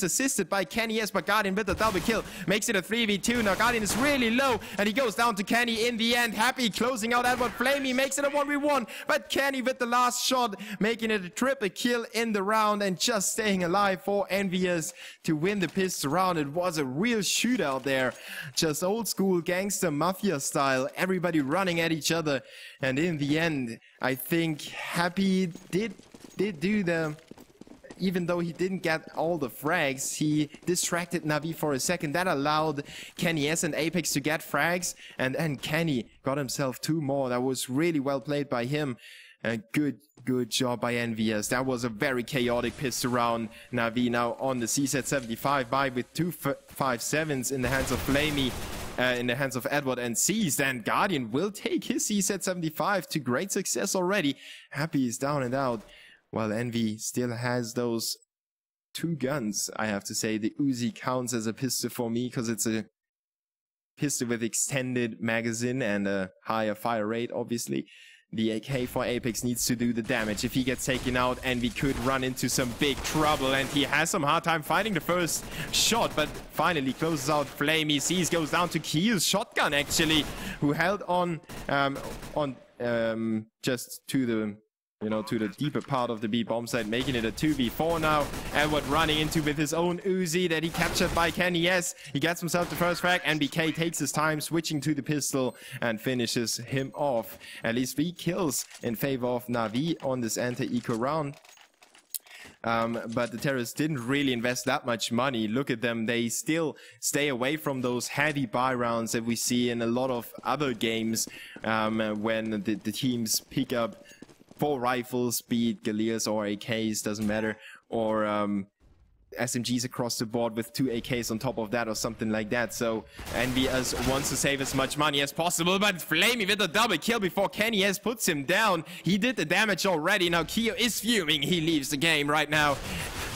assisted by Kenny S, but Guardian with a double kill makes it a 3v2. Now Guardian is really low, and he goes down to Kenny in the end. Happy closing out Edward. Flamey makes it a 1v1, but Kenny with the last shot, making it a triple kill in the round, and just staying alive for EnVyUs to win the pistol round. It was a real shootout there, just old school gangster mafia style, everybody running at each other, and in the end, I think Happy did do the... Even though he didn't get all the frags, he distracted Na'Vi for a second. That allowed Kenny S and Apex to get frags, and Kenny got himself 2 more. That was really well played by him. Good job by EnVyUs. That was a very chaotic pistol round. Na'Vi now on the CZ75 by with 2 5.7s in the hands of Flamey. In the hands of Edward and Seized, and Guardian will take his CZ75 to great success already. Happy is down and out, while Envy still has those 2 guns. I have to say the Uzi counts as a pistol for me, because it's a pistol with extended magazine and a higher fire rate, obviously. The AK for Apex needs to do the damage. If he gets taken out, Envy could run into some big trouble, and he has some hard time fighting the first shot, but finally closes out Flamey. Seas goes down to Keel's shotgun, actually, who held on just to the... you know, to the deeper part of the B bomb site, making it a 2v4 now. Edward running into with his own Uzi that he captured by Kenny S. He gets himself the first frag, and BK takes his time switching to the pistol and finishes him off. At least 3 kills in favor of Na'Vi on this anti-eco round. But the terrorists didn't really invest that much money. Look at them. They still stay away from those heavy buy rounds that we see in a lot of other games when the teams pick up 4 rifles, be it Galeers or AKs, doesn't matter, or SMGs across the board with 2 AKs on top of that or something like that. So EnVyUs wants to save as much money as possible, but Flamey with a double kill before kennyS puts him down. He did the damage already. Now Keo is fuming. He leaves the game right now.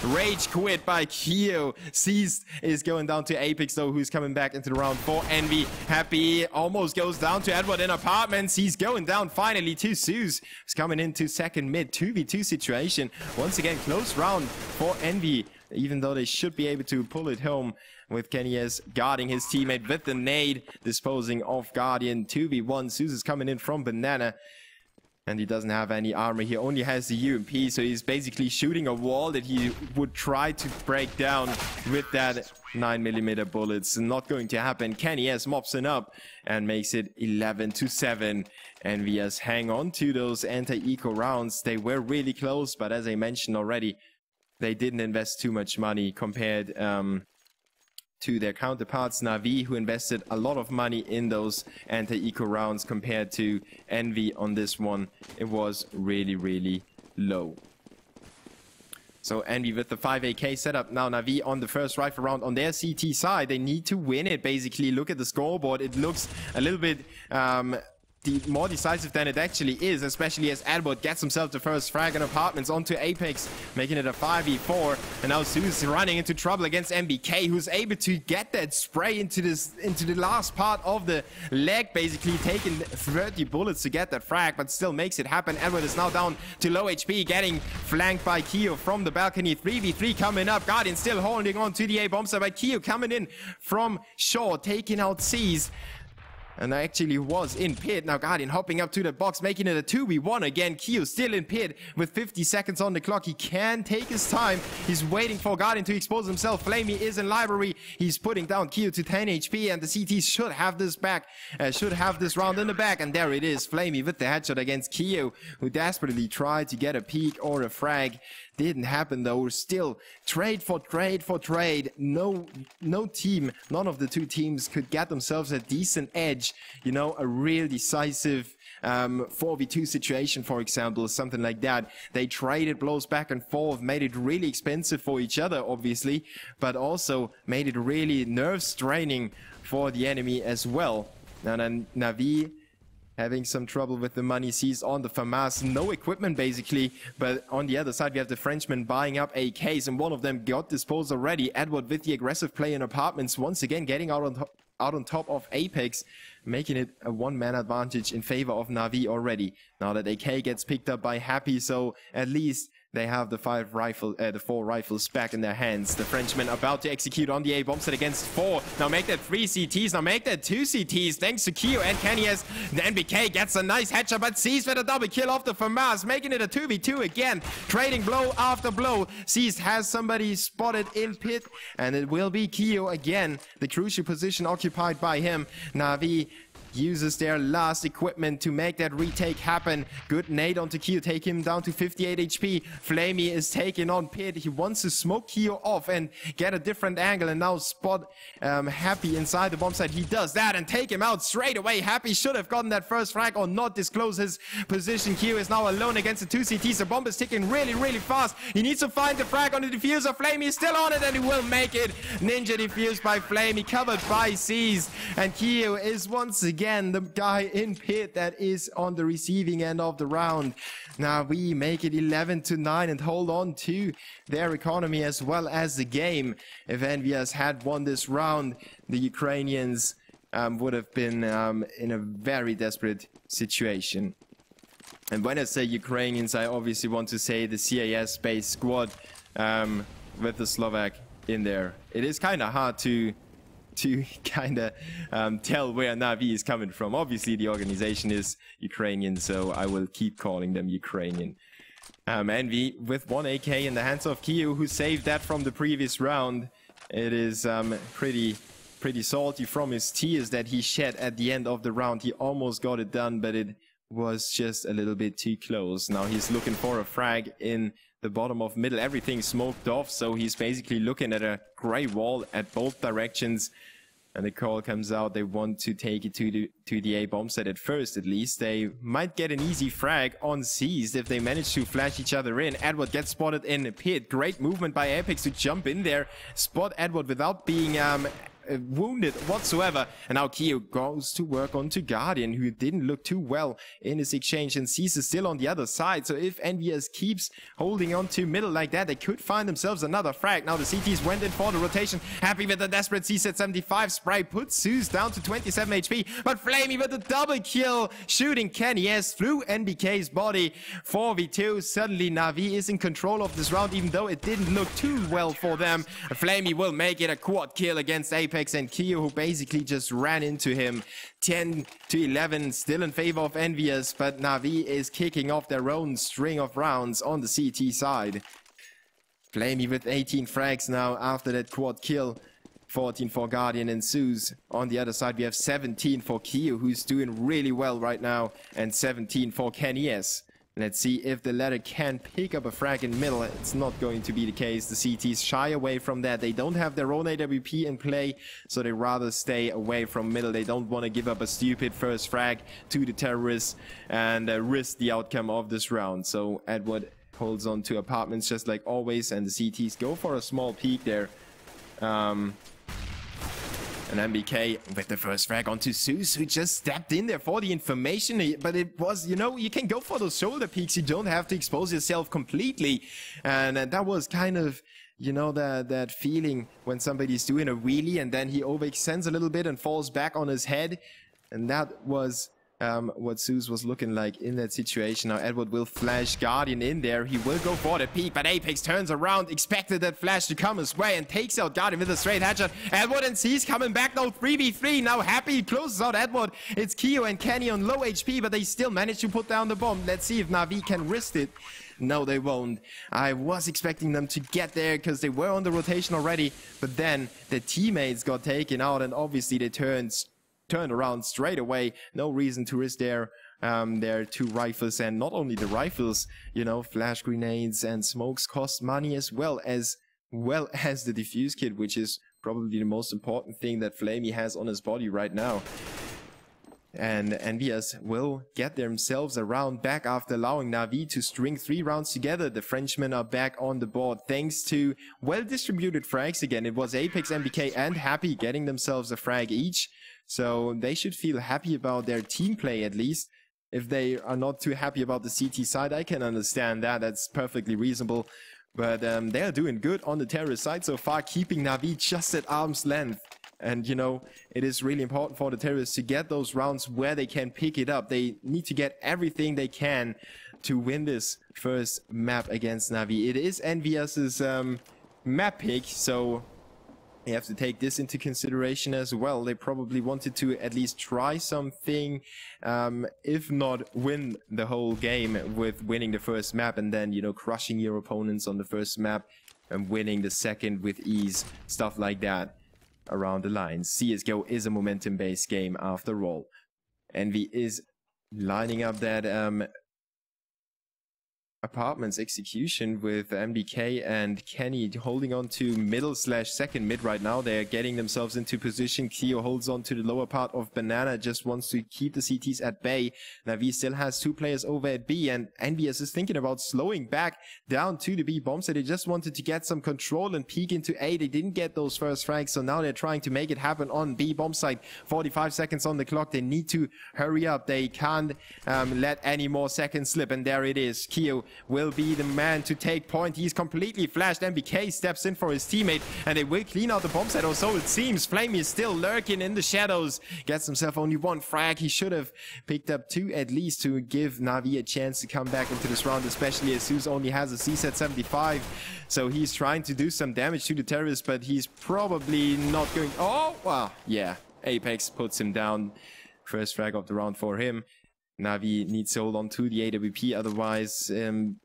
Rage quit by Keo. Seized is going down to Apex though, who's coming back into the round for Envy. Happy almost goes down to Edward in apartments. He's going down finally to Zeus. He's coming into second mid. 2v2 situation. Once again, close round for Envy, even though they should be able to pull it home with kennyS guarding his teammate with the nade, disposing of Guardian. 2v1. Zeus is coming in from Banana. And he doesn't have any armor. He only has the UMP, so he's basically shooting a wall that he would try to break down with that 9mm bullets. Not going to happen. kennyS mops it up and makes it 11-7. EnVyUs hang on to those anti-eco rounds. They were really close, but as I mentioned already, they didn't invest too much money compared to their counterparts, Na'Vi, who invested a lot of money in those anti-eco rounds compared to Envy on this one. It was really, really low. So Envy with the 5 AK setup. Now Na'Vi on the first rifle round on their CT side. They need to win it, basically. Look at the scoreboard. It looks a little bit more decisive than it actually is, especially as Edward gets himself the first frag in apartments onto Apex, making it a 5v4. And now Zeus running into trouble against MBK, who's able to get that spray into the last part of the leg, basically taking 30 bullets to get that frag, but still makes it happen. Edward is now down to low HP, getting flanked by Keo from the balcony. 3v3 coming up. Guardian still holding on to the A-bomb side, but Keo coming in from short, taking out C's. And actually was in pit. Now Guardian hopping up to the box, making it a 2v1 again. Keo still in pit with 50 seconds on the clock. He can take his time. He's waiting for Guardian to expose himself. Flamey is in library. He's putting down Keo to 10 HP, and the CTs should have this back. Should have this round in the back. And there it is. Flamey with the headshot against Keo, who desperately tried to get a peek or a frag. Didn't happen though. Still trade for trade. No team, none of the two teams could get themselves a decent edge. You know, a real decisive 4v2 situation, for example, something like that. They traded blows back and forth, made it really expensive for each other, obviously, but also made it really nerve straining for the enemy as well. And then Na'Vi having some trouble with the money, seized on the FAMAS. No equipment, basically. But on the other side, we have the Frenchmen buying up AKs, and one of them got disposed already. Edward with the aggressive play in apartments, once again getting out on top of Apex, making it a one-man advantage in favor of Na'Vi already. Now that AK gets picked up by Happy, so at least they have the 4 rifles back in their hands. The Frenchmen about to execute on the A-bomb set against 4. Now make that 3 CTs. Now make that 2 CTs. Thanks to Keo and kennyS. The NBK gets a nice headshot, but Seized with a double kill off the FAMAS, making it a 2v2 again. Trading blow after blow. Seized has somebody spotted in pit, and it will be Keo again. The crucial position occupied by him. Na'Vi uses their last equipment to make that retake happen. Good nade onto Keo, take him down to 58 HP. Flamey is taking on pit. He wants to smoke Keo off and get a different angle, and now spot Happy inside the bomb site. He does that and take him out straight away. Happy should have gotten that first frag or not disclose his position. Keo is now alone against the 2 CTs. The bomb is ticking really, really fast. He needs to find the frag on the diffuser. Flamey is still on it, and he will make it. Ninja defused by Flamey, covered by C's, and Keo is once again the guy in pit that is on the receiving end of the round. Now we make it 11-9 and hold on to their economy as well as the game. If EnVyUs had won this round, the Ukrainians would have been in a very desperate situation. And when I say Ukrainians, I obviously want to say the CIS-based squad with the Slovak in there. It is kind of hard to kind of tell where Na'Vi is coming from. Obviously, the organization is Ukrainian, so I will keep calling them Ukrainian. Envy with 1 AK in the hands of Keo, who saved that from the previous round. It is pretty salty from his tears that he shed at the end of the round. He almost got it done, but it was just a little bit too close. Now he's looking for a frag in the bottom of middle. Everything's smoked off, so he's basically looking at a gray wall at both directions. And the call comes out, they want to take it to the A bomb site at first, at least. They might get an easy frag on Seized if they manage to flash each other in. Edward gets spotted in a pit. Great movement by Apex to jump in there, spot Edward without being wounded whatsoever. And now Keo goes to work onto Guardian, who didn't look too well in his exchange, and Seized is still on the other side. So if EnVyUs keeps holding on to middle like that, they could find themselves another frag. Now the CTs went in for the rotation, happy with the desperate CZ at 75 spray, puts Zeus down to 27 HP, but Flamey with a double kill, shooting Kenny S through NBK's body. 4v2, suddenly Na'Vi is in control of this round, even though it didn't look too well for them. Flamey will make it a quad kill against Apex and Keo, who basically just ran into him. 10 to 11, still in favor of EnVyUs, but Na'Vi is kicking off their own string of rounds on the CT side. Flamey with 18 frags now after that quad kill. 14 for Guardian and Zeus. On the other side, we have 17 for Keo, who's doing really well right now, and 17 for Kenny S. Let's see if the latter can pick up a frag in middle. It's not going to be the case. The CTs shy away from that. They don't have their own AWP in play, so they rather stay away from middle. They don't want to give up a stupid first frag to the terrorists and risk the outcome of this round. So Edward holds on to apartments just like always, and the CTs go for a small peek there. And MBK with the first frag onto Zeus, who just stepped in there for the information. But it was, you know, you can go for those shoulder peeks. You don't have to expose yourself completely. And that was kind of, you know, that feeling when somebody's doing a wheelie and then he overextends a little bit and falls back on his head. And that was what Zeus was looking like in that situation. Now Edward will flash Guardian in there. He will go for the peek, but Apex turns around, expected that flash to come his way and takes out Guardian with a straight headshot. Edward and Seized coming back now, 3v3. Now Happy he closes out Edward. It's Keo and Kenny on low HP, but they still manage to put down the bomb. Let's see if Na'Vi can risk it. No, they won't. I was expecting them to get there because they were on the rotation already, but then the teammates got taken out and obviously they turned around straight away. No reason to risk their two rifles, and not only the rifles, you know, flash grenades and smokes cost money as well as the defuse kit, which is probably the most important thing that Flamey has on his body right now. And EnVyUs will get themselves a round back after allowing Na'Vi to string 3 rounds together. The Frenchmen are back on the board thanks to well-distributed frags again. It was Apex, MBK and Happy getting themselves a frag each. So they should feel happy about their team play at least. If they are not too happy about the CT side, I can understand that. That's perfectly reasonable. But they are doing good on the terrorist side so far, keeping Na'Vi just at arm's length. And, you know, it is really important for the terrorists to get those rounds where they can pick it up. They need to get everything they can to win this first map against Na'Vi. It is EnVyUs' map pick, so you have to take this into consideration as well. They probably wanted to at least try something, if not win the whole game with winning the first map and then, you know, crushing your opponents on the first map and winning the second with ease, stuff like that around the lines. CSGO is a momentum-based game after all. Envy is lining up that apartments execution with MBK and Kenny holding on to middle/second mid right now. They're getting themselves into position. Keo holds on to the lower part of Banana, just wants to keep the CTs at bay. Na'Vi still has 2 players over at B, and EnVyUs is thinking about slowing back down to the B bomb. So they just wanted to get some control and peek into A. They didn't get those first frags, so now they're trying to make it happen on B bomb site. 45 seconds on the clock. They need to hurry up. They can't let any more seconds slip, and there it is. Keo will be the man to take point. He's completely flashed. MBK steps in for his teammate, and they will clean out the bomb site, or so it seems. Flamey is still lurking in the shadows. Gets himself only 1 frag. He should have picked up 2 at least to give Na'Vi a chance to come back into this round, especially as Zeus only has a CZ 75. So he's trying to do some damage to the terrorists, but he's probably not going... Oh, well, yeah. Apex puts him down. First frag of the round for him. Na'Vi needs to hold on to the AWP, otherwise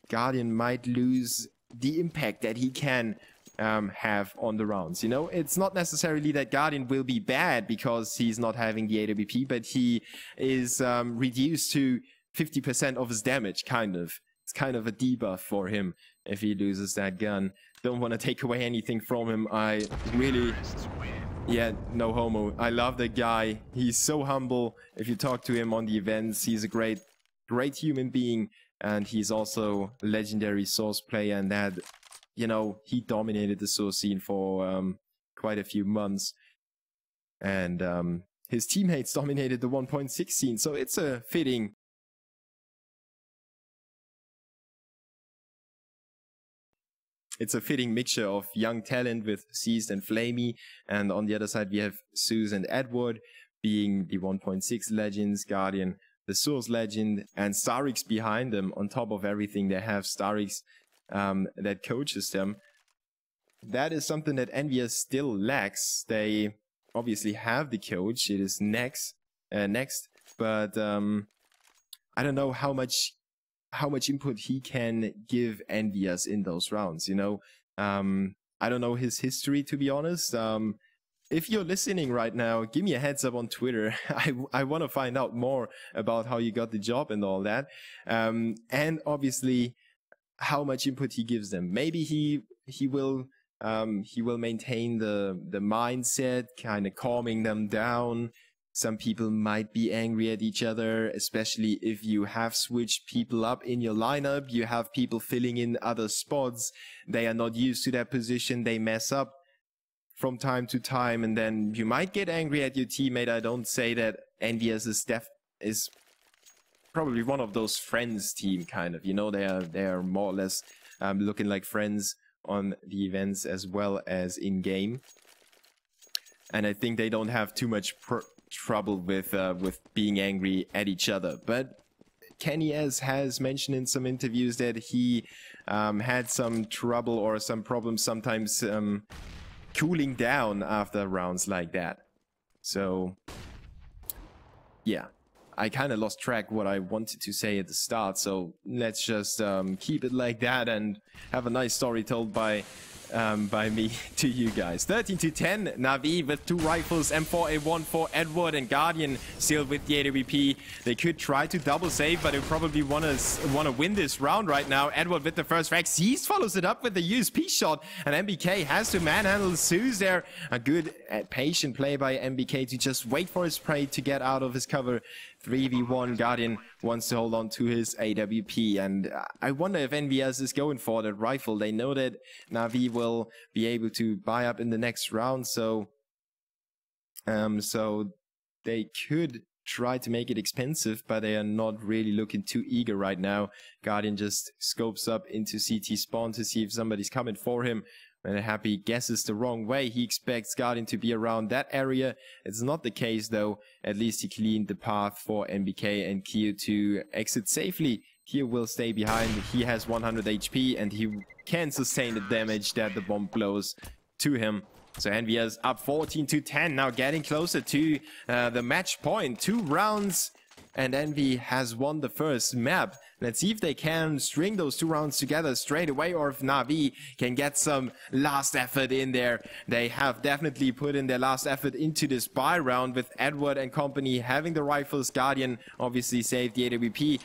Guardian might lose the impact that he can have on the rounds. You know, it's not necessarily that Guardian will be bad because he's not having the AWP, but he is reduced to 50% of his damage, kind of. It's kind of a debuff for him if he loses that gun. Don't want to take away anything from him. I really Yeah, no homo. I love that guy. He's so humble. If you talk to him on the events, he's a great human being. And he's also a legendary Source player. And that, you know, he dominated the Source scene for quite a few months. And his teammates dominated the 1.6 scene. So it's a fitting... It's a fitting mixture of young talent with Seized and Flamey, and on the other side we have Zeus and Edward being the 1.6 legends, Guardian, the Source legend, and Starix behind them. On top of everything, they have Starix that coaches them. That is something that EnVyUs still lacks. They obviously have the coach, it is next, but I don't know how much input he can give EnVyUs in those rounds, you know. I don't know his history, to be honest. If you're listening right now, give me a heads up on Twitter. I want to find out more about how you got the job and all that. And obviously how much input he gives them. Maybe he will maintain the mindset, kind of calming them down. Some people might be angry at each other, especially if you have switched people up in your lineup. You have people filling in other spots. They are not used to that position. They mess up from time to time, and then you might get angry at your teammate. I don't say that EnVyUs is probably one of those friends team, kind of. You know, they are more or less looking like friends on the events as well as in game. And I think they don't have too much trouble with being angry at each other. But Kenny has mentioned in some interviews that he had some trouble or some problems sometimes cooling down after rounds like that. So yeah, I kind of lost track what I wanted to say at the start, so let's just keep it like that and have a nice story told by me to you guys. 13-10, Na'Vi with 2 rifles, M4A1 for Edward, and Guardian still with the AWP. They could try to double save, but they probably want to win this round right now. Edward with the first frag. Seized follows it up with the USP shot, and MBK has to manhandle Zeus there. A good patient play by MBK to just wait for his prey to get out of his cover. 3v1, Guardian wants to hold on to his AWP, and I wonder if EnVyUs is going for that rifle. They know that Na'Vi will be able to buy up in the next round, so they could try to make it expensive, but they are not really looking too eager right now. Guardian just scopes up into CT spawn to see if somebody's coming for him. And Happy guesses the wrong way. He expects Guardian to be around that area. It's not the case though. At least he cleaned the path for MBK and Kyo to exit safely. Kyo will stay behind. He has 100 HP and he can sustain the damage that the bomb blows to him. So EnVyUs up 14-10, now getting closer to the match point. 2 rounds and Envy has won the first map. Let's see if they can string those 2 rounds together straight away, or if Na'Vi can get some last effort in there. They have definitely put in their last effort into this buy round with Edward and company having the rifles. Guardian obviously saved the AWP.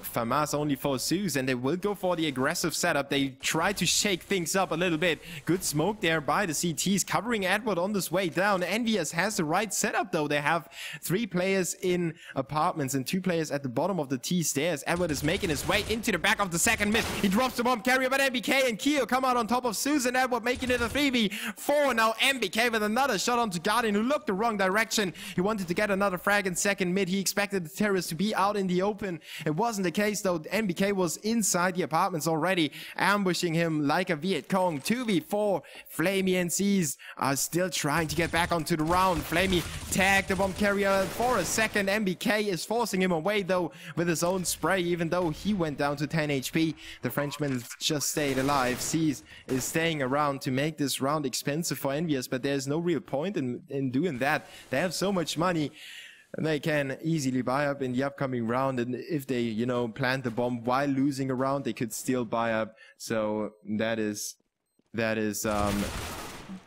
FAMAS only for Zeus, and they will go for the aggressive setup. They try to shake things up a little bit. Good smoke there by the CTs, covering Edward on this way down. EnVyUs has the right setup though. They have 3 players in apartments and 2 players at the bottom of the T stairs. Edward is making his way into the back of the second mid. He drops the bomb carrier, but MBK and Kyo come out on top of Zeus, and Edward making it a 3v4. Now MBK with another shot onto Guardian, who looked the wrong direction. He wanted to get another frag in second mid. He expected the terrorists to be out in the open. It wasn't the case though. MBK was inside the apartments already, ambushing him like a Viet Cong. 2v4. Flamey and Seized are still trying to get back onto the round. Flamey tagged the bomb carrier for a second. MBK is forcing him away though with his own spray, even though he went down to 10 HP. The Frenchman just stayed alive. Seized is staying around to make this round expensive for EnVyUs, but there's no real point in doing that. They have so much money. They can easily buy up in the upcoming round, and if they, you know, plant the bomb while losing a round, they could still buy up. So that is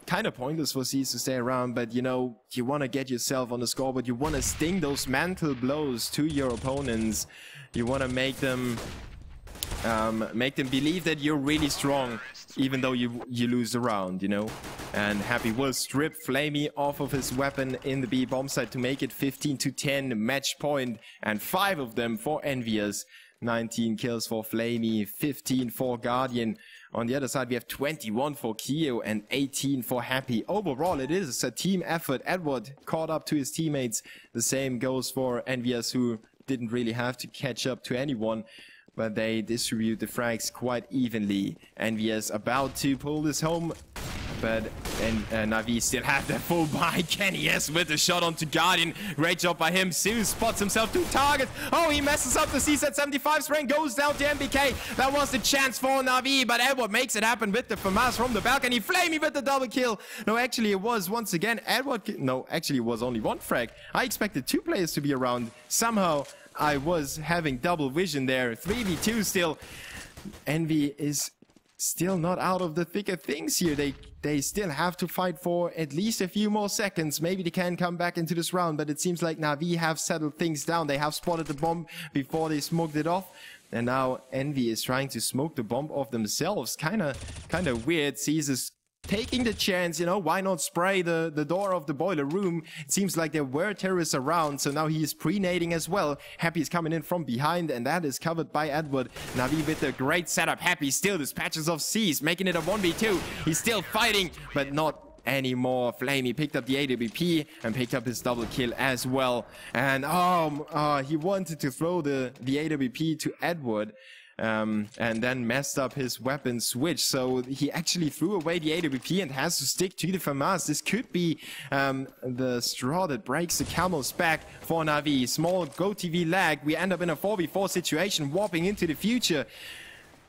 kind of pointless for Seized to stay around. But you know, you want to get yourself on the scoreboard. You want to sting those mantle blows to your opponents. You want to make them believe that you're really strong, even though you lose the round. You know. And Happy will strip Flamey off of his weapon in the B bomb site to make it 15-10 match point, and 5 of them for EnVyUs. 19 kills for Flamey, 15 for Guardian. On the other side, we have 21 for Keo and 18 for Happy. Overall, it is a team effort. Edward caught up to his teammates. The same goes for EnVyUs, who didn't really have to catch up to anyone, but they distribute the frags quite evenly. EnVyUs about to pull this home, but Na'Vi still have that full buy. KennyS with the shot onto Guardian. Great job by him. Zeus spots himself 2 targets. Oh, he messes up the CZ75 spring. Goes down to MBK. That was the chance for Na'Vi, but Edward makes it happen with the FAMAS from the balcony. Flamey with the double kill. No, actually it was once again Edward. No, actually it was only 1 frag. I expected 2 players to be around. Somehow I was having double vision there. 3v2 still. Envy is still not out of the thick of things here. They still have to fight for at least a few more seconds. Maybe they can come back into this round, but it seems like Na'Vi have settled things down. They have spotted the bomb before they smoked it off. And now Envy is trying to smoke the bomb off themselves. Kinda weird. Caesar's taking the chance, you know, why not spray the door of the boiler room? It seems like there were terrorists around, so now he is pre-nading as well. Happy is coming in from behind, and that is covered by Edward. Na'Vi with a great setup. Happy still dispatches of C's, making it a 1v2. He's still fighting, but not anymore. Flamey picked up the AWP and picked up his double kill as well. And he wanted to throw the AWP to Edward. And then messed up his weapon switch, so he actually threw away the AWP and has to stick to the FAMAS. This could be the straw that breaks the camel's back for Na'Vi. Small GoTV lag, we end up in a 4v4 situation, warping into the future.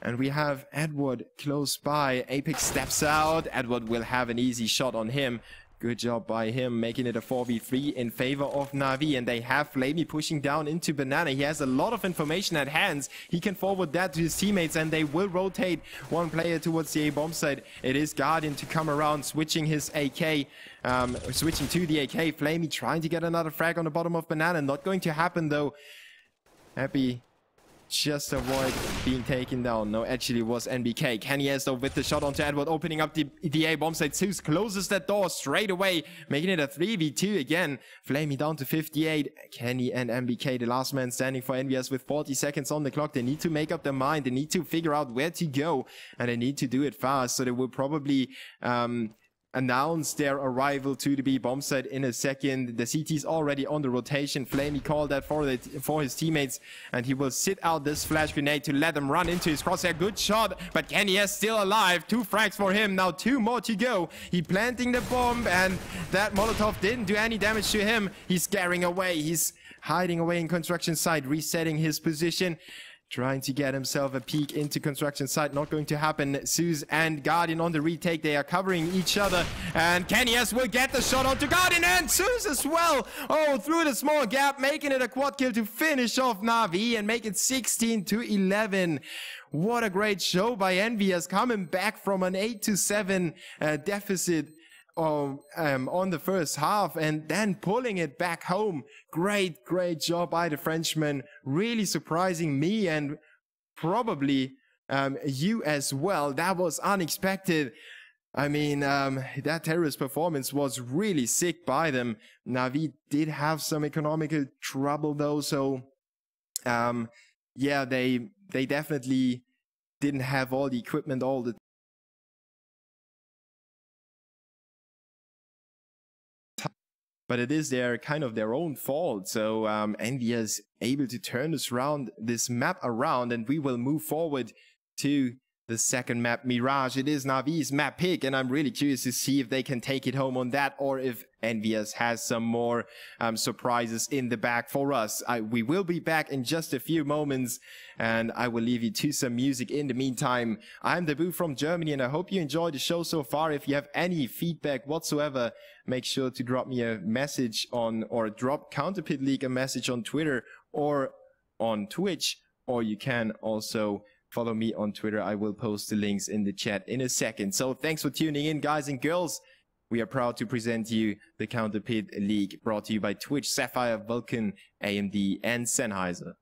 And we have Edward close by. Apex steps out. Edward will have an easy shot on him. Good job by him, making it a 4v3 in favor of Na'Vi. And they have Flamey pushing down into Banana. He has a lot of information at hands. He can forward that to his teammates, and they will rotate 1 player towards the A bomb site. It is Guardian to come around, switching his AK, switching to the AK. Flamey trying to get another frag on the bottom of Banana. Not going to happen though. Happy just avoid being taken down. No, actually it was NBK. KennyS though with the shot onto Edward, opening up the A bomb site. Zeus closes that door straight away, making it a 3v2 again. Flamey down to 58. Kenny and MBK, the last man standing for EnVyUs with 40 seconds on the clock. They need to make up their mind. They need to figure out where to go, and they need to do it fast. So they will probably announce their arrival to the B bomb site in a second. The CT's already on the rotation. Flamey called that for his teammates, and he will sit out this flash grenade to let them run into his crosshair. Good shot, but KennyS still alive. 2 frags for him. Now 2 more to go. He planting the bomb, and that Molotov didn't do any damage to him. He's scaring away. He's hiding away in construction site, resetting his position. Trying to get himself a peek into construction site. Not going to happen. Zeus and Guardian on the retake. They are covering each other. And KennyS will get the shot onto Guardian and Zeus as well. Oh, through the small gap, making it a quad kill to finish off Na'Vi and make it 16-11. What a great show by EnVyUs, coming back from an 8-7 deficit on the first half and then pulling it back home. Great job by the Frenchman. Really surprising me and probably you as well. That was unexpected. I mean, that terrorist performance was really sick by them. Na'Vi did have some economical trouble though, so yeah, they definitely didn't have all the equipment all the time. But it is kind of their own fault. So EnVyUs able to turn this map around, and we will move forward to the second map, Mirage. It is Na'Vi's map pick, and I'm really curious to see if they can take it home on that, or if EnVyUs has some more surprises in the bag for us. We will be back in just a few moments, and I will leave you to some music in the meantime. I'm Debu from Germany, and I hope you enjoyed the show so far. If you have any feedback whatsoever, make sure to drop me a message or drop CounterPit League a message on Twitter or on Twitch, or you can also follow me on Twitter. I will post the links in the chat in a second. So thanks for tuning in, guys and girls. We are proud to present you the CounterPit League, brought to you by Twitch, Sapphire, Vulcan, AMD, and Sennheiser.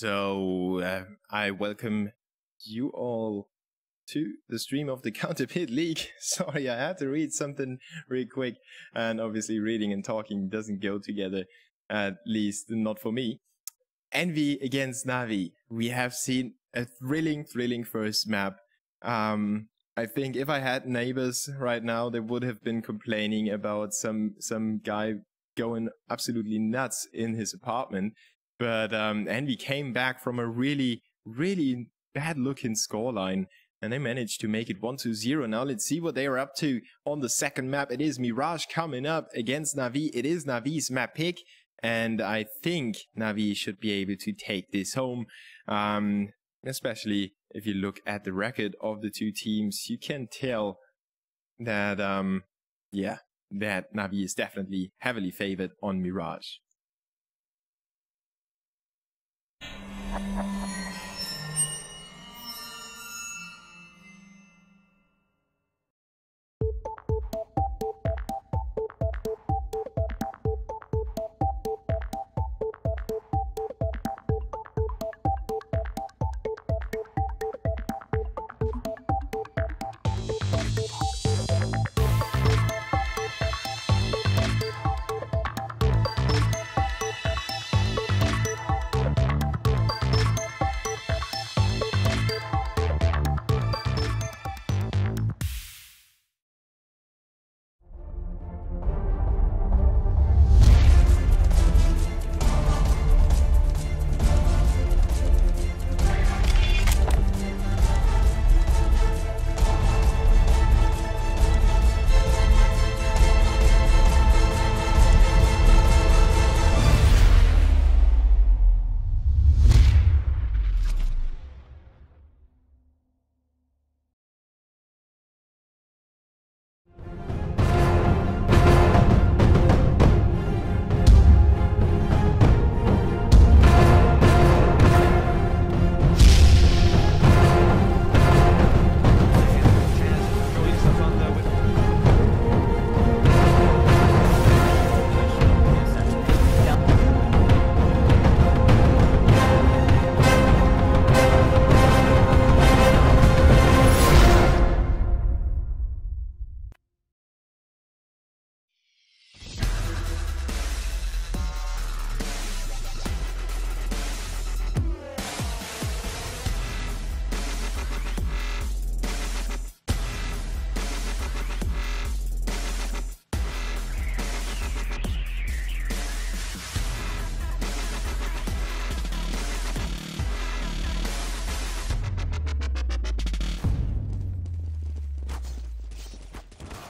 So, I welcome you all to the stream of the CounterPit League. Sorry, I had to read something real quick, and obviously reading and talking doesn't go together, at least not for me. Envy against Na'Vi. We have seen a thrilling first map. I think if I had neighbors right now, they would have been complaining about some guy going absolutely nuts in his apartment. But Envy came back from a really bad looking scoreline, and they managed to make it 1-0. Now let's see what they are up to on the second map. It is Mirage coming up against Na'Vi. It is Na'Vi's map pick, and I think Na'Vi should be able to take this home. Especially if you look at the record of the two teams, you can tell that that Na'Vi is definitely heavily favored on Mirage.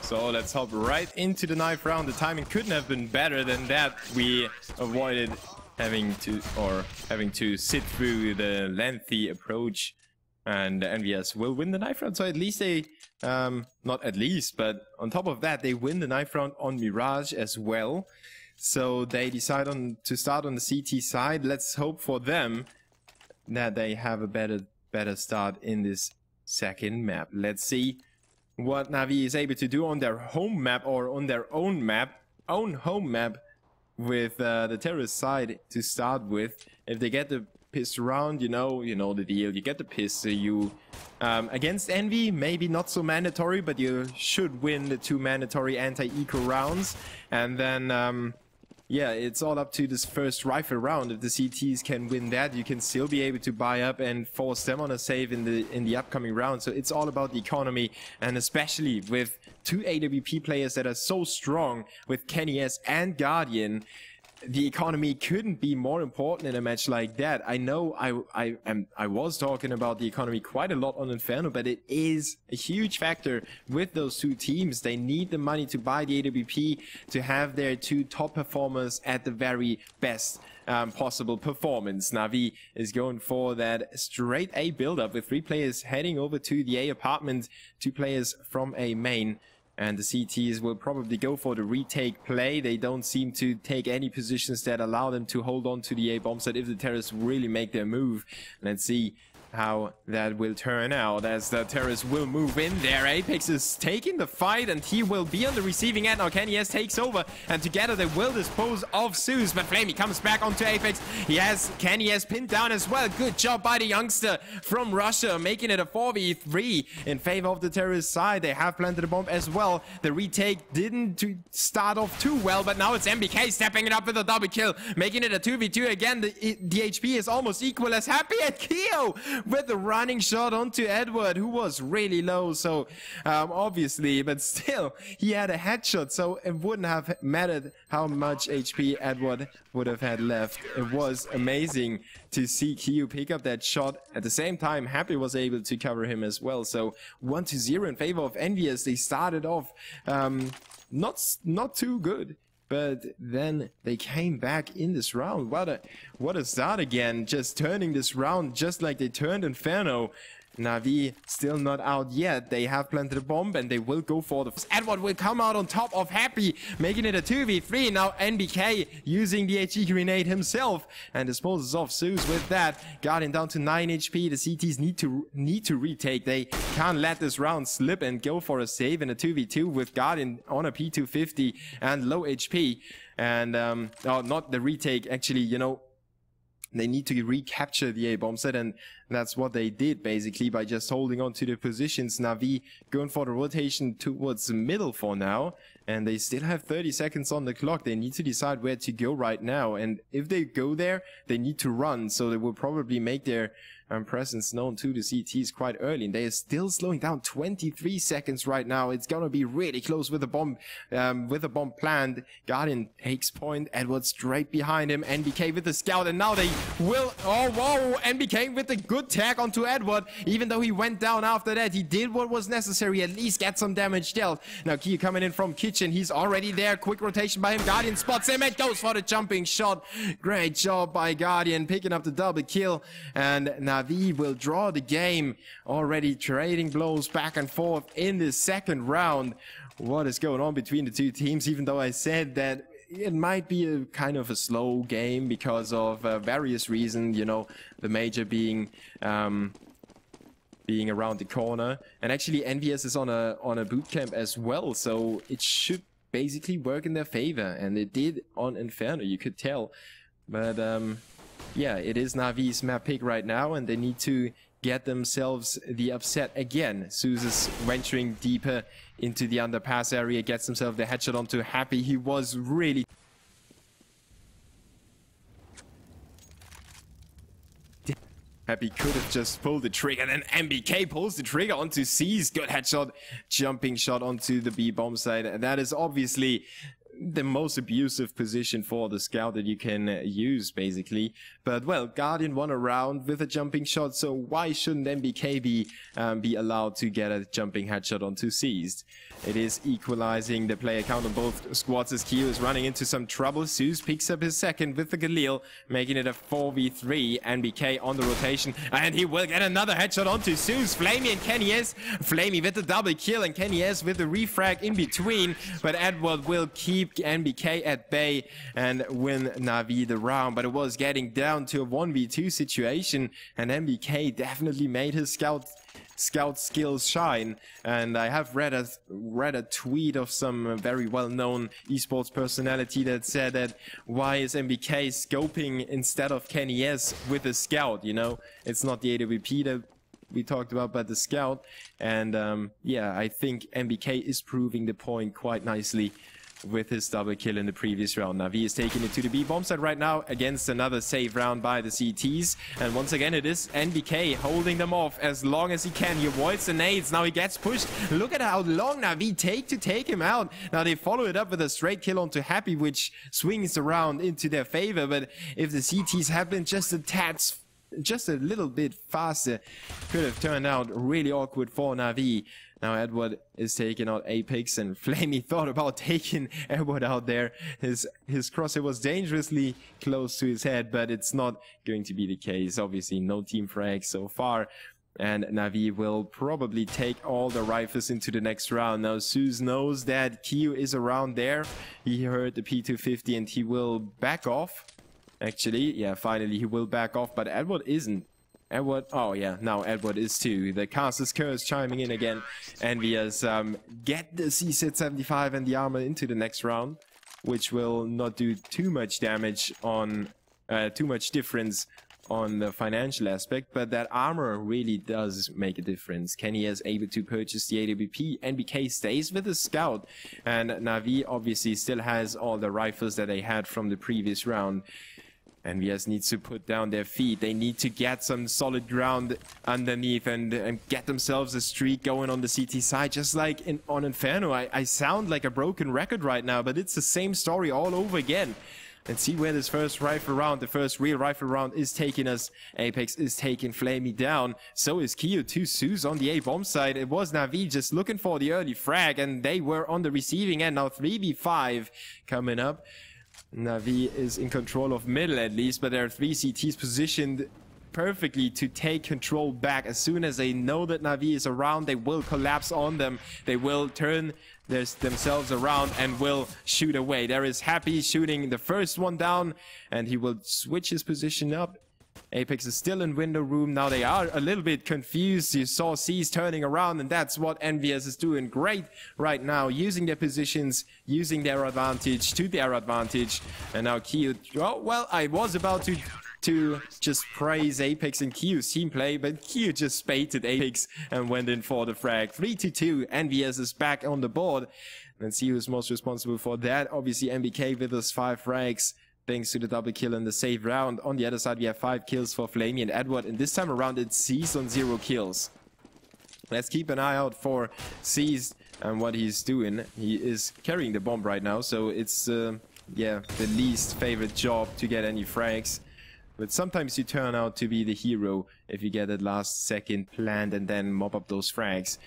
So let's hop right into the knife round. The timing couldn't have been better than that. We avoided having to sit through the lengthy approach, and EnVyUs will win the knife round. So at least they, not at least, but on top of that, they win the knife round on Mirage as well. So they decide to start on the CT side. Let's hope for them that they have a better start in this second map. Let's see what Na'Vi is able to do on their home map, or on their own home map, with the terrorist side to start with. If they get the piss round, you know the deal. You get the piss. So you against Envy, maybe not so mandatory, but you should win the 2 mandatory anti-eco rounds, and then yeah, it's all up to this first rifle round. If the CTs can win that, you can still be able to buy up and force them on a save in the upcoming round. So it's all about the economy, and especially with 2 AWP players that are so strong with Kenny S and Guardian, the economy couldn't be more important in a match like that. I know I was talking about the economy quite a lot on Inferno, but it is a huge factor with those 2 teams. They need the money to buy the AWP, to have their 2 top performers at the very best possible performance. Na'Vi is going for that straight A build-up with 3 players heading over to the A apartment, 2 players from A main. And the CTs will probably go for the retake play. They don't seem to take any positions that allow them to hold on to the A bomb site if the terrorists really make their move. Let's see how that will turn out, as the terrorists will move in there. Apex is taking the fight, and he will be on the receiving end. Now KennyS takes over, and together they will dispose of Zeus, but Flamey comes back onto Apex. He has KennyS pinned down as well. Good job by the youngster from Russia, making it a 4v3 in favor of the terrorist side. They have planted a bomb as well. The retake didn't start off too well, but now it's MBK stepping it up with a double kill, making it a 2v2 again. The HP is almost equal as Happy, and Keo with the running shot onto Edward, who was really low, so obviously, but still, he had a headshot, so it wouldn't have mattered how much HP Edward would have had left. It was amazing to see Keo pick up that shot. At the same time, Happy was able to cover him as well, so 1-0 in favor of EnVyUs. They started off not too good, but then they came back in this round. What a start again, just turning this round just like they turned Inferno. Na'Vi still not out yet. They have planted a bomb, and they will go for the... Edward will come out on top of Happy, making it a 2v3. Now NBK using the HE grenade himself and disposes of Zeus with that. Guardian down to 9 HP. The CTs need to retake. They can't let this round slip and go for a save in a 2v2 with Guardian on a P250 and low HP. And, oh, not the retake, actually, you know, they need to recapture the A-bomb set, and that's what they did basically by just holding on to the positions. Na'Vi going for the rotation towards the middle for now, and they still have 30 seconds on the clock. They need to decide where to go right now, and if they go there, they need to run, so they will probably make their presence known to the CTs quite early, and they are still slowing down. 23 seconds right now. It's gonna be really close with the bomb planned. Guardian takes point. Edward straight behind him. NBK with the scout, and now they will... Oh, whoa! NBK with the good tag onto Edward. Even though he went down after that, he did what was necessary, at least get some damage dealt. Now Key coming in from kitchen. He's already there. Quick rotation by him. Guardian spots him and goes for the jumping shot. Great job by Guardian, picking up the double kill, and now Na'Vi will draw the game, already trading blows back and forth in the second round. What is going on between the two teams? Even though I said that it might be a kind of a slow game because of various reasons, you know, the major being around the corner, and actually EnVyUs is on a boot camp as well, so it should basically work in their favor, and it did on Inferno, you could tell. But yeah, it is Na'Vi's map pick right now, and they need to get themselves the upset again. Zeus is venturing deeper into the underpass area, gets himself the headshot onto Happy. He was really... Happy could have just pulled the trigger, then MBK pulls the trigger onto C's. Good headshot, jumping shot onto the B bomb side. And that is obviously the most abusive position for the scout that you can use, basically. But well, Guardian won a round with a jumping shot, so why shouldn't MBK be allowed to get a jumping headshot onto Seized? It is equalizing the player count on both squads as Q is running into some trouble. Zeus picks up his second with the Galil, making it a 4v3. NBK on the rotation, and he will get another headshot onto Zeus. Flamey and KennyS. Flamey with the double kill, and KennyS with the refrag in between. But Edward will keep NBK at bay and win Na'Vi the round. But it was getting down to a 1v2 situation, and NBK definitely made his scout skills shine. And I have read a tweet of some very well-known esports personality that said that why is MBK scoping instead of KennyS with a scout, you know? It's not the AWP that we talked about, but the scout. And yeah, I think MBK is proving the point quite nicely with his double kill in the previous round. Na'Vi is taking it to the B bomb site right now against another save round by the CTs. And once again, it is NBK holding them off as long as he can. He avoids the nades. Now he gets pushed. Look at how long Na'Vi take to take him out. Now they follow it up with a straight kill onto Happy, which swings around into their favor. But if the CTs had been just a little bit faster, could have turned out really awkward for Na'Vi. Now Edward is taking out Apex, and Flamey thought about taking Edward out there. His crosshair was dangerously close to his head, but it's not going to be the case. Obviously no team frag so far, and Na'Vi will probably take all the rifles into the next round. Now Zeus knows that Q is around there. He heard the P250 and he will back off. Actually, yeah, finally he will back off, but Edward isn't. Edward, oh yeah, now Edward is too. The Caster's Curse chiming in again. EnVyUs get the C-Set 75 and the armor into the next round, which will not do too much damage on, too much difference on the financial aspect, but that armor really does make a difference. Kenny is able to purchase the AWP, NBK stays with the Scout, and Na'Vi obviously still has all the rifles that they had from the previous round. EnVyUs needs to put down their feet. They need to get some solid ground underneath and get themselves a streak going on the CT side, just like on Inferno. I sound like a broken record right now, but it's the same story all over again. Let's see where this first rifle round, the first real rifle round, is taking us. Apex is taking Flamey down. So is Kyo. 2 Zeus on the A bomb side. It was Na'Vi just looking for the early frag, and they were on the receiving end. Now 3v5 coming up. Na'Vi is in control of middle at least, but there are 3 CTs positioned perfectly to take control back. As soon as they know that Na'Vi is around, they will collapse on them. They will turn themselves around and will shoot away. There is Happy shooting the first one down, and he will switch his position up. Apex is still in window room. Now they are a little bit confused. You saw C's turning around, and that's what EnVyUs is doing great right now, using their positions, using their advantage to their advantage. And now Kyo, oh, well, I was about to just praise Apex and Q's team play, but Q just baited Apex and went in for the frag. 3-2, EnVyUs is back on the board. Let's see who's most responsible for that. Obviously MBK with us 5 frags, thanks to the double kill in the save round. On the other side we have 5 kills for Flamey and Edward, and this time around it's C's on 0 kills. Let's keep an eye out for C's and what he's doing. He is carrying the bomb right now, so it's yeah, the least favorite job to get any frags. But sometimes you turn out to be the hero if you get that last second planned and then mop up those frags.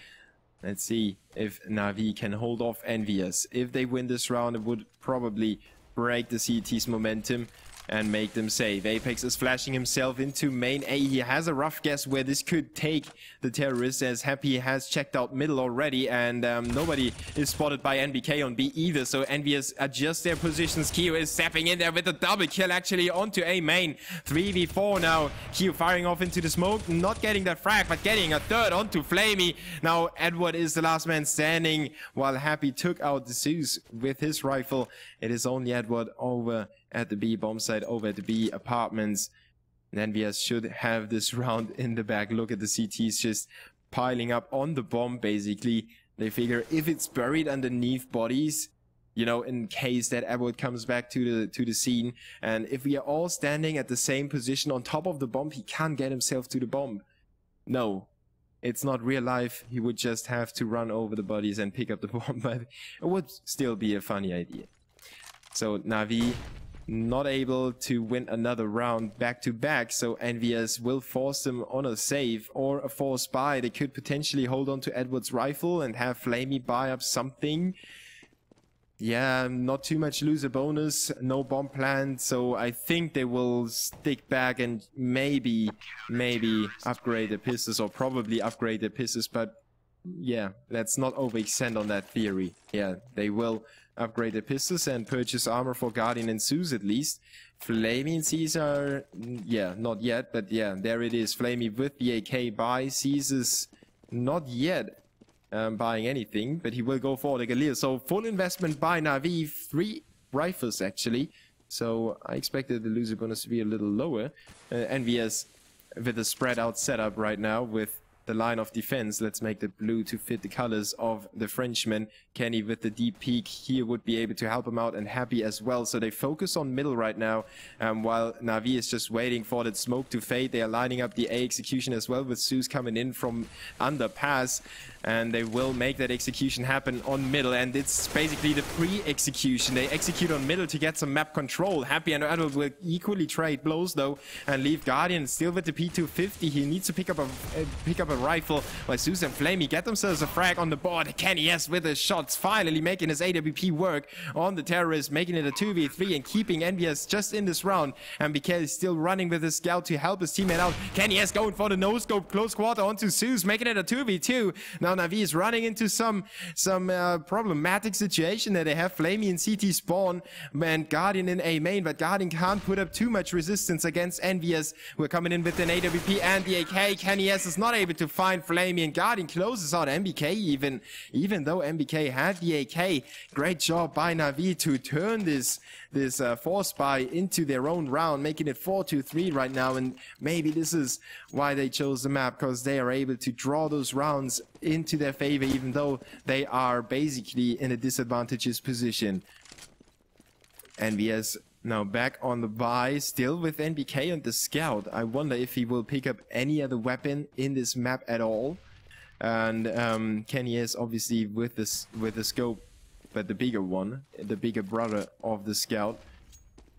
Let's see if Na'Vi can hold off EnVyUs. If they win this round, it would probably break the CT's momentum and make them save. Apex is flashing himself into main A. He has a rough guess where this could take the terrorists, as Happy has checked out middle already, and nobody is spotted by NBK on B either, so EnVyUs adjust their positions. Kyo is stepping in there with a double kill actually onto A main. 3v4 now. Kyo firing off into the smoke, not getting that frag, but getting a third onto Flamey. Now Edward is the last man standing, while Happy took out the Zeus with his rifle. It is only Edward over at the B bomb site, over at the B apartments. And EnVyUs should have this round in the bag. Look at the CTs just piling up on the bomb, basically. They figure if it's buried underneath bodies, you know, in case that Edward comes back to the scene, and if we are all standing at the same position on top of the bomb, he can't get himself to the bomb. No, it's not real life. He would just have to run over the bodies and pick up the bomb, but it would still be a funny idea. So Na'Vi not able to win another round back to back, so EnVyUs will force them on a save or a force buy. They could potentially hold on to Edward's rifle and have Flamey buy up something. Yeah, not too much loser bonus, no bomb planned, so I think they will stick back and maybe upgrade the pistols, or probably upgrade the pistols, but yeah, let's not overextend on that theory. Yeah, they will upgrade the pistols and purchase armor for Guardian and Zeus at least. Flamey and Caesar, yeah, not yet, but yeah, there it is. Flamey with the AK buy. Caesar's not yet buying anything, but he will go for the Galil. So full investment by Na'Vi, 3 rifles actually. So I expected the loser bonus to be a little lower. EnVyUs with a spread out setup right now with the line of defense. Let's make the blue to fit the colors of the Frenchman. Kenny with the deep peek here would be able to help him out, and Happy as well. So they focus on middle right now, while Na'Vi is just waiting for that smoke to fade. They are lining up the A execution as well, with Zeus coming in from underpass, and they will make that execution happen on middle, and it's basically the pre-execution. They execute on middle to get some map control. Happy and Edward will equally trade blows though, and leave Guardian still with the P250. He needs to pick up a sniper rifle. While Zeus and Flamey get themselves a frag on the board. Kenny S with his shots, finally making his AWP work on the terrorist, making it a 2v3 and keeping EnVyUs just in this round. And BK is still running with his scout to help his teammate out. Kenny S going for the no-scope close quarter onto Zeus, making it a 2v2. Now Na'Vi is running into some problematic situation that they have Flamey and CT spawn and Guardian in A main, but Guardian can't put up too much resistance against EnVyUs. We're coming in with an AWP and the AK. Kenny S is not able to find Flamey and Guardian closes out MBK even though MBK had the AK. Great job by Na'Vi to turn this force buy into their own round, making it 4-3 right now, and maybe this is why they chose the map, because they are able to draw those rounds into their favor even though they are basically in a disadvantageous position. EnVyUs now back on the buy, still with NBK on the scout. I wonder if he will pick up any other weapon in this map at all. And Kenny is obviously with the scope, but the bigger one, the bigger brother of the scout.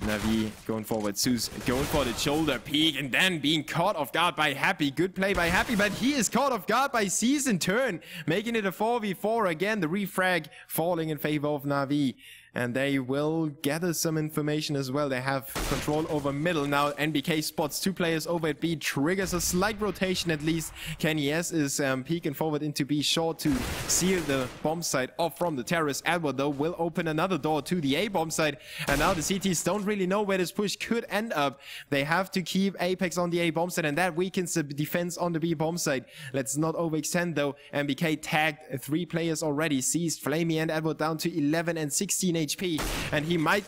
Na'Vi going forward, Zeus going for the shoulder peek and then being caught off guard by Happy. Good play by Happy, but he is caught off guard by C's in turn, making it a 4v4 again. The refrag falling in favor of Na'Vi. And they will gather some information as well. They have control over middle. Now NBK spots two players over at B, triggers a slight rotation at least. Kenny S is peeking forward into B, short to seal the bomb site off from the terrorist. Edward though will open another door to the A bomb site. And now the CTs don't really know where this push could end up. They have to keep Apex on the A bomb site and that weakens the defense on the B bomb site. Let's not overextend though. NBK tagged 3 players already, seized Flamey and Edward down to 11 and 16 HP, and he might,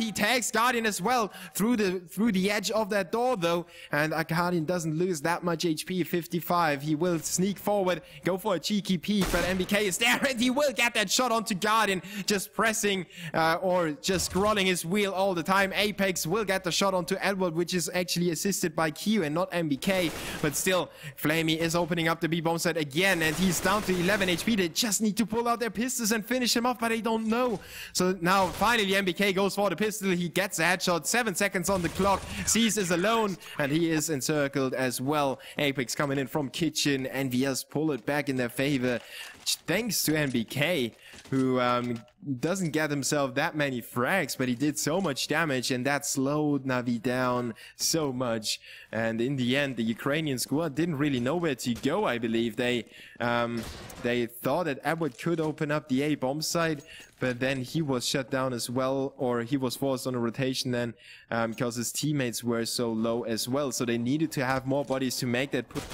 he tags Guardian as well through the edge of that door though, and Guardian doesn't lose that much HP, 55. He will sneak forward, go for a cheeky peek, but NBK is there and he will get that shot onto Guardian, just pressing or just scrolling his wheel all the time. Apex will get the shot onto Edward, which is actually assisted by Q and not NBK, but still Flamey is opening up the B bomb site again and he's down to 11 HP. They just need to pull out their pistols and finish him off, but they don't know. So now finally MBK goes for the pistol, he gets a headshot, 7 seconds on the clock. Cease is alone and he is encircled as well. Apex coming in from kitchen, EnVyUs pull it back in their favor thanks to MBK, who doesn't get himself that many frags, but he did so much damage and that slowed Na'Vi down so much. And in the end, the Ukrainian squad didn't really know where to go, I believe. They thought that Edward could open up the A bomb site, but then he was shut down as well, or he was forced on a rotation then because his teammates were so low as well. So they needed to have more bodies to make that push.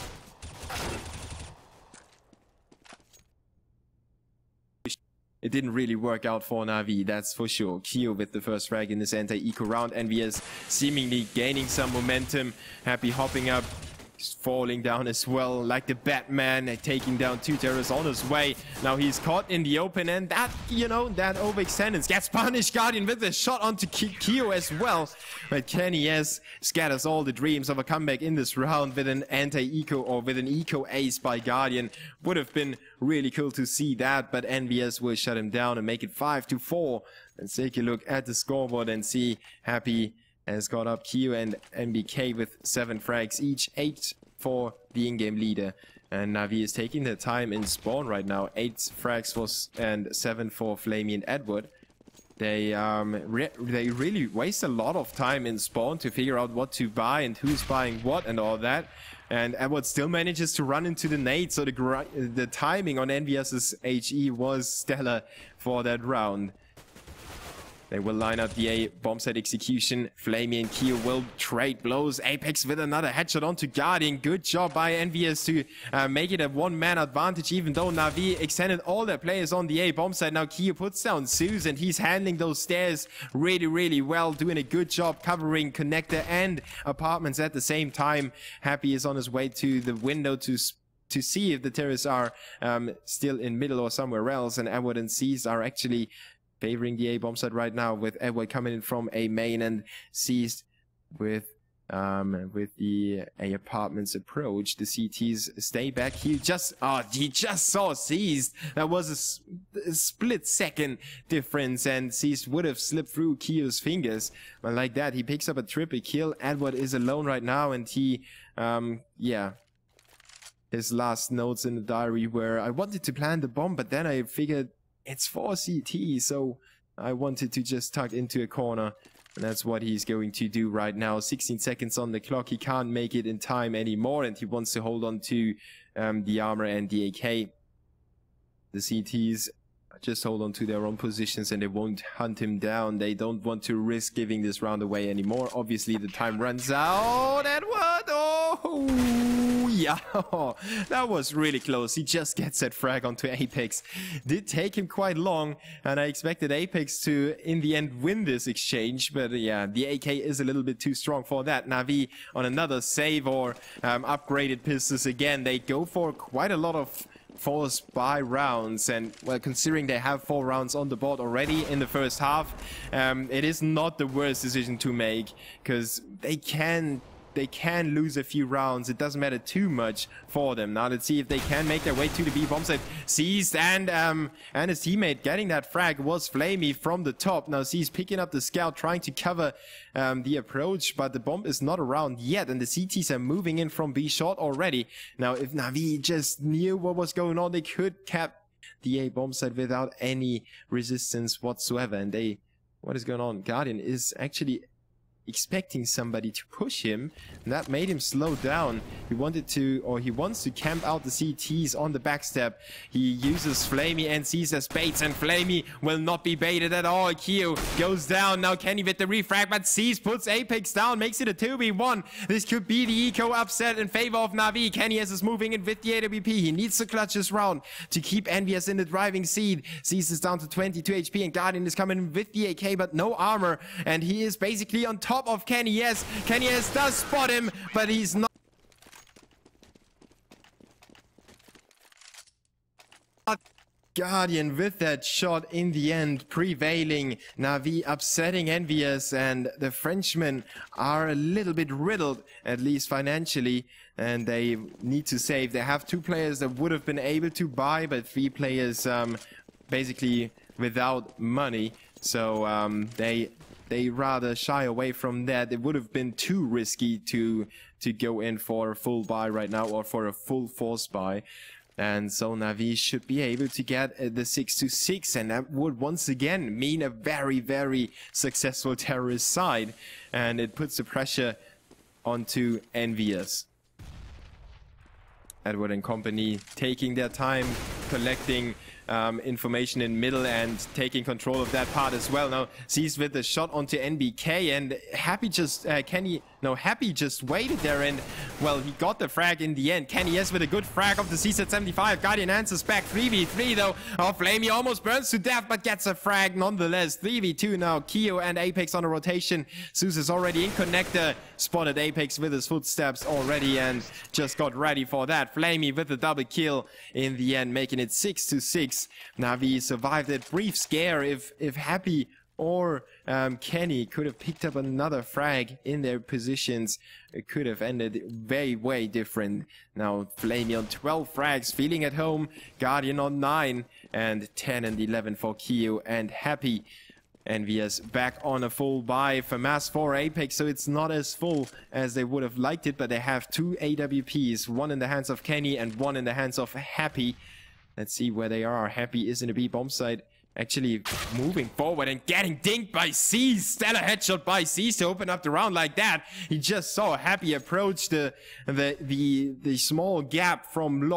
It didn't really work out for Na'Vi, that's for sure. Kyo with the first frag in this anti-eco round. EnVyUs seemingly gaining some momentum. Happy hopping up, falling down as well like the Batman, taking down 2 terrorists on his way. Now he's caught in the open and that, that overextendence gets punished. Guardian with a shot onto Kyo as well. But Kenny S scatters all the dreams of a comeback in this round with an anti-eco or with an eco ace by Guardian. Would have been really cool to see that, but EnVyUs will shut him down and make it 5-4. Let's take a look at the scoreboard and see. Happy has got up Q and MBK with 7 frags each, 8 for the in-game leader. And Na'Vi is taking their time in spawn right now, 8 frags and 7 for Flamey and Edward. They really waste a lot of time in spawn to figure out what to buy and who's buying what and all that. And Edward still manages to run into the nade, so the timing on EnVyUs' HE was stellar for that round. They will line up the A bomb site execution. Flamey and Keo will trade blows. Apex with another headshot onto Guardian. Good job by EnVyUs to make it a one-man advantage, even though Na'Vi extended all their players on the A bomb site. Now Keo puts down Zeus and he's handling those stairs really, really well, doing a good job covering connector and apartments at the same time. Happy is on his way to the window to see if the terrorists are still in middle or somewhere else, and Edward and Cease are actually favoring the A bomb site right now, with Edward coming in from A main and Seized with the A apartments approach. The CTs stay back. He just saw Seized. That was a split second difference and Seized would have slipped through Keo's fingers. But like that, he picks up a triple kill. Edward is alone right now and he, his last notes in the diary were, I wanted to plant the bomb, but then I figured it's 4 CT, so I wanted to just tuck into a corner. And that's what he's going to do right now. 16 seconds on the clock. He can't make it in time anymore, and he wants to hold on to the armor and the AK. The CTs just hold on to their own positions and they won't hunt him down. They don't want to risk giving this round away anymore. Obviously, the time runs out. And what? Oh, yeah. That was really close. He just gets that frag onto Apex. Did take him quite long, and I expected Apex to, in the end, win this exchange. But yeah, the AK is a little bit too strong for that. Na'Vi on another save or upgraded pistols again. They go for quite a lot of force by rounds, and well, considering they have 4 rounds on the board already in the first half, it is not the worst decision to make, because they can lose a few rounds. It doesn't matter too much for them. Now let's see if they can make their way to the B bomb site. Seized and his teammate getting that frag was Flamey from the top. Now Seized picking up the scout, trying to cover the approach, but the bomb is not around yet, and the CTs are moving in from B short already. Now if Na'Vi just knew what was going on, they could cap the A bomb site without any resistance whatsoever. And what is going on? Guardian is actually expecting somebody to push him, and that made him slow down. He wants to camp out the CTs on the backstep. He uses Flamey and Seized as baits, and Flamey will not be baited at all. Kyo goes down. Now Kenny with the refrag, but Seized puts Apex down, makes it a 2v1. This could be the eco upset in favor of Na'Vi. Kenny is moving in with the AWP. He needs to clutch this round to keep EnVyUs in the driving seat. Seized is down to 22 HP, and Guardian is coming with the AK, but no armor, and he is basically on top of Kenny. Yes, Kenny does spot him, but he's not. Guardian with that shot in the end, prevailing. Na'Vi upsetting EnVyUs, and the Frenchmen are a little bit riddled, at least financially, and they need to save. They have 2 players that would have been able to buy, but 3 players basically without money, so they rather shy away from that. It would have been too risky to go in for a full buy right now, or for a full force buy. And so Na'Vi should be able to get the 6-6, and that would once again mean a very, very successful terrorist side. And it puts the pressure onto EnVyUs. Edward and company taking their time, collecting information in middle and taking control of that part as well. Now Seized with the shot onto NBK, and Happy just Happy just waited there, and well, he got the frag in the end. Kenny with a good frag of the Seized at 75. Guardian answers back 3v3 though. Oh, Flamey almost burns to death, but gets a frag nonetheless. 3v2 now. Kyo and Apex on a rotation. Zeus is already in connector, spotted Apex with his footsteps already, and just got ready for that. Flamey with the double kill in the end, making it 6-6. Na'Vi survived that brief scare. If Happy or Kenny could have picked up another frag in their positions, it could have ended way different. Now Flamey on 12 frags, feeling at home. Guardian on 9, and 10 and 11 for Kyo and Happy. EnVyUs back on a full buy. FAMAS for Apex, so it's not as full as they would have liked it, but they have 2 AWPs, one in the hands of Kenny and one in the hands of Happy. Let's see where they are. Happy is in the B bomb site, actually moving forward and getting dinked by Seized. Stellar headshot by Seized to open up the round like that. He just saw Happy approach the small gap from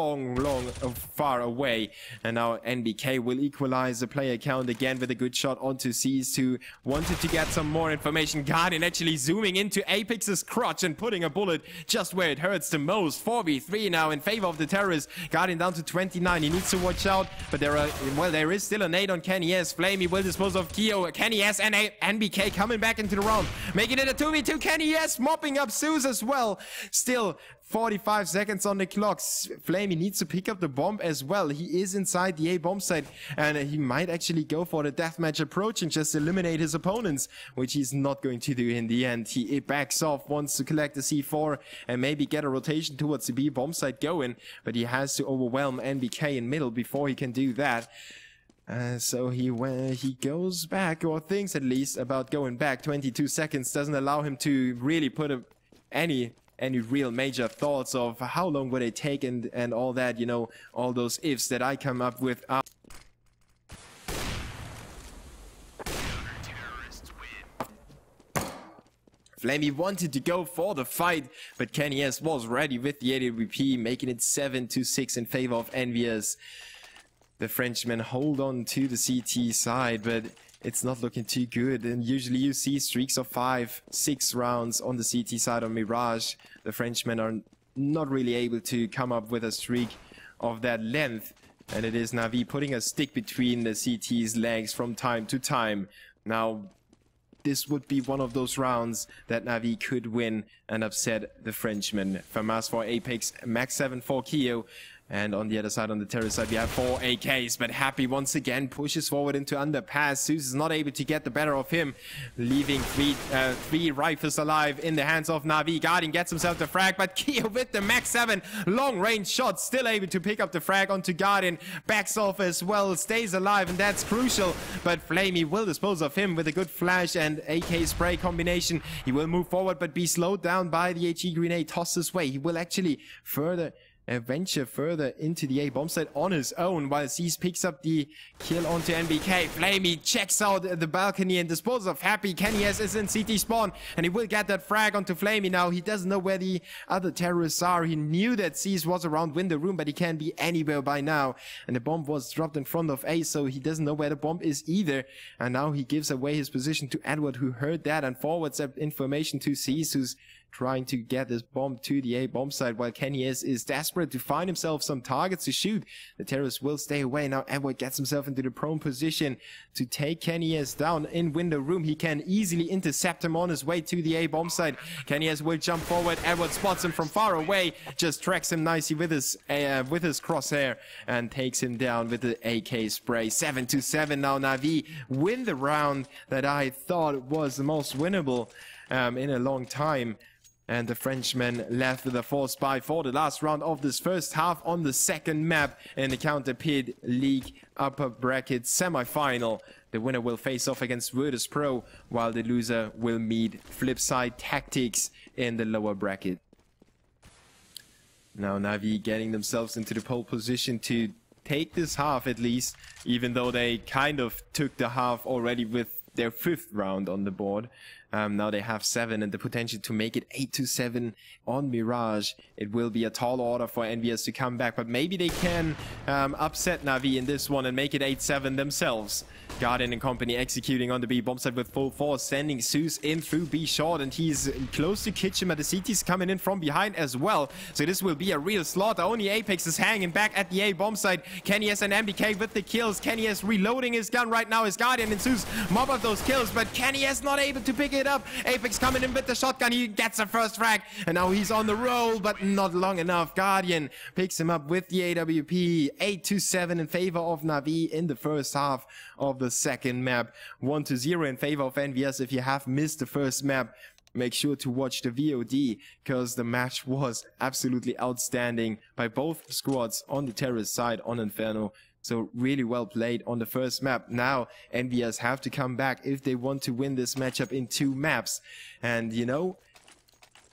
far away, and now NBK will equalize the player count again with a good shot onto Seized, who wanted to get some more information. Guardian actually zooming into Apex's crotch and putting a bullet just where it hurts the most. 4v3 now in favor of the terrorists. Guardian down to 29. He needs to watch out, but there is still a nade on Kenny Flamey will dispose of Kyo. Kenny and NBK coming back into the round, making it a 2v2. Kenny mopping up Zeus as well. Still 45 seconds on the clock. Flamey needs to pick up the bomb as well. He is inside the A bomb site, and he might actually go for the deathmatch approach and just eliminate his opponents, which he's not going to do in the end. He backs off, wants to collect the C4 and maybe get a rotation towards the B bomb site going, but he has to overwhelm NBK in middle before he can do that. So he goes back, or thinks at least about going back. 22 seconds doesn't allow him to really put any any real major thoughts of how long would it take and all that, you know, all those ifs that I come up with. flamie wanted to go for the fight, but kennyS was ready with the AWP, making it 7-6 in favor of EnVyUs. The Frenchmen hold on to the CT side, but it's not looking too good. And usually you see streaks of 5-6 rounds on the CT side of Mirage. The Frenchmen are not really able to come up with a streak of that length. And it is Na'Vi putting a stick between the CT's legs from time to time. Now, this would be one of those rounds that Na'Vi could win and upset the Frenchmen. FAMAS for Apex, Max 7 for Keo. And on the other side, on the terrorist side, we have 4 AKs. But Happy once again pushes forward into underpass. Zeus is not able to get the better of him, leaving three rifles alive in the hands of Na'Vi. Guardian gets himself the frag, but Keo with the Max 7 long-range shot, still able to pick up the frag onto Guardian. Backs off as well, stays alive, and that's crucial. But flamie will dispose of him with a good flash and AK spray combination. He will move forward, but be slowed down by the HE grenade tossed his way. He will actually venture further into the A bomb site on his own, while Zeus picks up the kill onto NBK. flamie checks out the balcony and disposes of Happy. kennyS is in CT spawn, and he will get that frag onto flamie. Now he doesn't know where the other terrorists are. He knew that Zeus was around window room, but he can't be anywhere by now. And the bomb was dropped in front of A, so he doesn't know where the bomb is either. And now he gives away his position to Edward, who heard that and forwards that information to Zeus, who's trying to get this bomb to the A bomb site, while kennyS is desperate to find himself some targets to shoot. The terrorists will stay away. Now Edward gets himself into the prone position to take kennyS down in window room. He can easily intercept him on his way to the A bomb site. kennyS will jump forward. Edward spots him from far away, just tracks him nicely with his crosshair and takes him down with the AK spray. 7-7 now. Na'Vi win the round that I thought was the most winnable in a long time. And the Frenchmen left with a forced bye for the last round of this first half on the second map in the CounterPit League upper bracket semi-final. The winner will face off against Virtus Pro, while the loser will meet Flipside Tactics in the lower bracket. Now Na'Vi getting themselves into the pole position to take this half at least, even though they kind of took the half already with their 5th round on the board. Now they have 7 and the potential to make it 8-7 on Mirage. It will be a tall order for EnVyUs to come back, but maybe they can upset Na'Vi in this one and make it 8-7 themselves. Guardian and company executing on the B bomb site with full force, sending Zeus in through B short, and he's close to Kitchen, but the CT's coming in from behind as well. So this will be a real slaughter. Only Apex is hanging back at the A bomb site. kennyS and NBK with the kills. kennyS reloading his gun right now. His Guardian and Zeus mob up those kills, but kennyS not able to pick it up. Apex coming in with the shotgun. He gets the first frag, and now he's on the roll, but not long enough. Guardian picks him up with the AWP. 8-7 in favor of Na'Vi in the first half of the second map. 1-0 in favor of EnVyUs. If you have missed the first map, make sure to watch the VOD, because the match was absolutely outstanding by both squads on the terrorist side on Inferno. So really well played on the first map. Now EnVyUs have to come back if they want to win this matchup in 2 maps. And you know,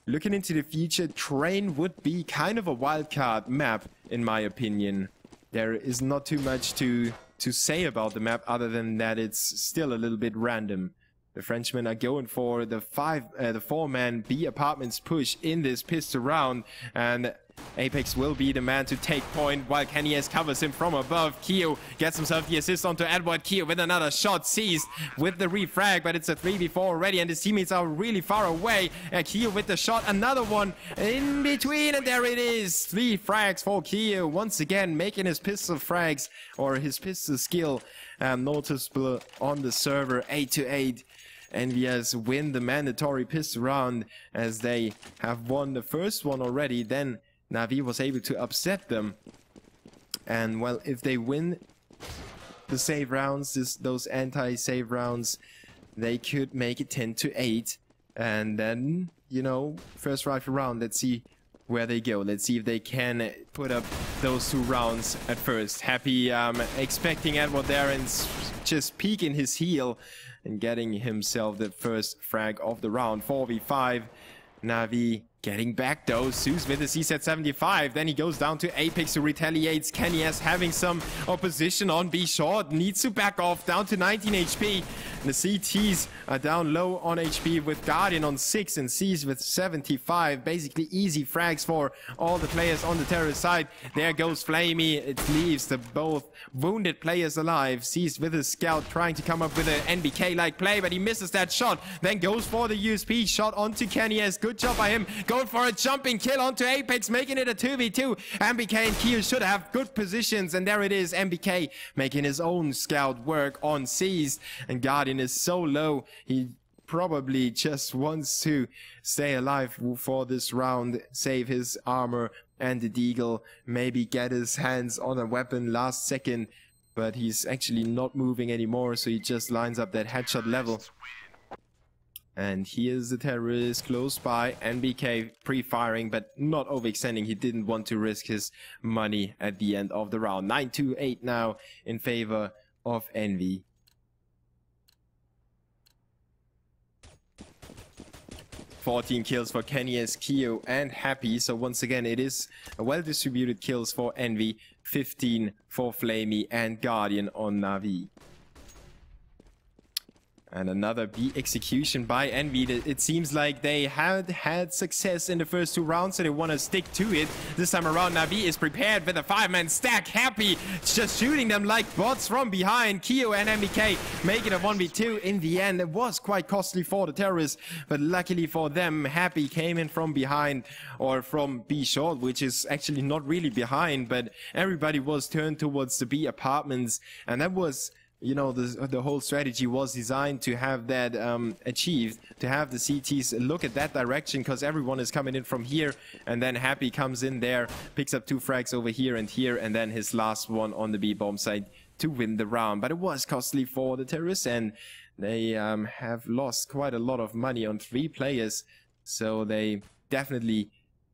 looking into the future, Train would be kind of a wildcard map in my opinion. There is not too much to say about the map other than that it's still a little bit random. The Frenchmen are going for the 4-man B apartments push in this pistol round, and Apex will be the man to take point while kennyS covers him from above. Keo gets himself the assist onto Edward. Keo with another shot, seized with the refrag, but it's a 3v4 already, and his teammates are really far away. Keo with the shot, another one in between, and there it is. 3 frags for Keo, once again making his pistol frags, or his pistol skill, noticeable on the server. 8-8. EnVyUs win the mandatory pistol round, as they have won the first one already. Then Na'Vi was able to upset them, and well, if they win the save rounds, those anti-save rounds, they could make it 10-8, and then, you know, first rifle round, let's see where they go. Let's see if they can put up those 2 rounds at first. Happy expecting Edward there and just peeking his heel and getting himself the first frag of the round. 4v5. Na'Vi Getting back though, Zeus with the CZ75, then he goes down to Apex who retaliates. KennyS having some opposition on B short, needs to back off, down to 19 HP. The CTs are down low on HP with Guardian on 6 and C's with 75. Basically easy frags for all the players on the terrorist side. There goes Flamey, it leaves the both wounded players alive. C's with his scout trying to come up with an NBK-like play, but he misses that shot. Then goes for the USP shot onto KennyS. Good job by him. Going for a jumping kill onto Apex, making it a 2v2. MBK and Kyo should have good positions, and there it is. MBK making his own scout work on C's, and Guardian is so low, he probably just wants to stay alive for this round, save his armor and the deagle, maybe get his hands on a weapon last second, but he's actually not moving anymore, so he just lines up that headshot level. And here's the terrorist close by. NBK pre-firing, but not overextending. He didn't want to risk his money at the end of the round. 9-8 now in favor of Envy. 14 kills for KennyS, Kyo, and Happy. So once again, it is a well-distributed kills for Envy. 15 for Flamey and Guardian on Na'Vi. And another B execution by Envy. It seems like they had success in the first 2 rounds, so they want to stick to it. This time around, Na'Vi is prepared with a 5-man stack. Happy just shooting them like bots from behind. Kyo and MBK make it a 1v2. In the end, it was quite costly for the terrorists, but luckily for them, Happy came in from behind, or from B short, which is actually not really behind, but everybody was turned towards the B apartments, and that was, you know, the whole strategy was designed to have that achieved, to have the CTs look at that direction, because everyone is coming in from here, and then Happy comes in there, picks up 2 frags over here, and then his last one on the B bomb site to win the round. But it was costly for the terrorists, and they have lost quite a lot of money on 3 players, so they definitely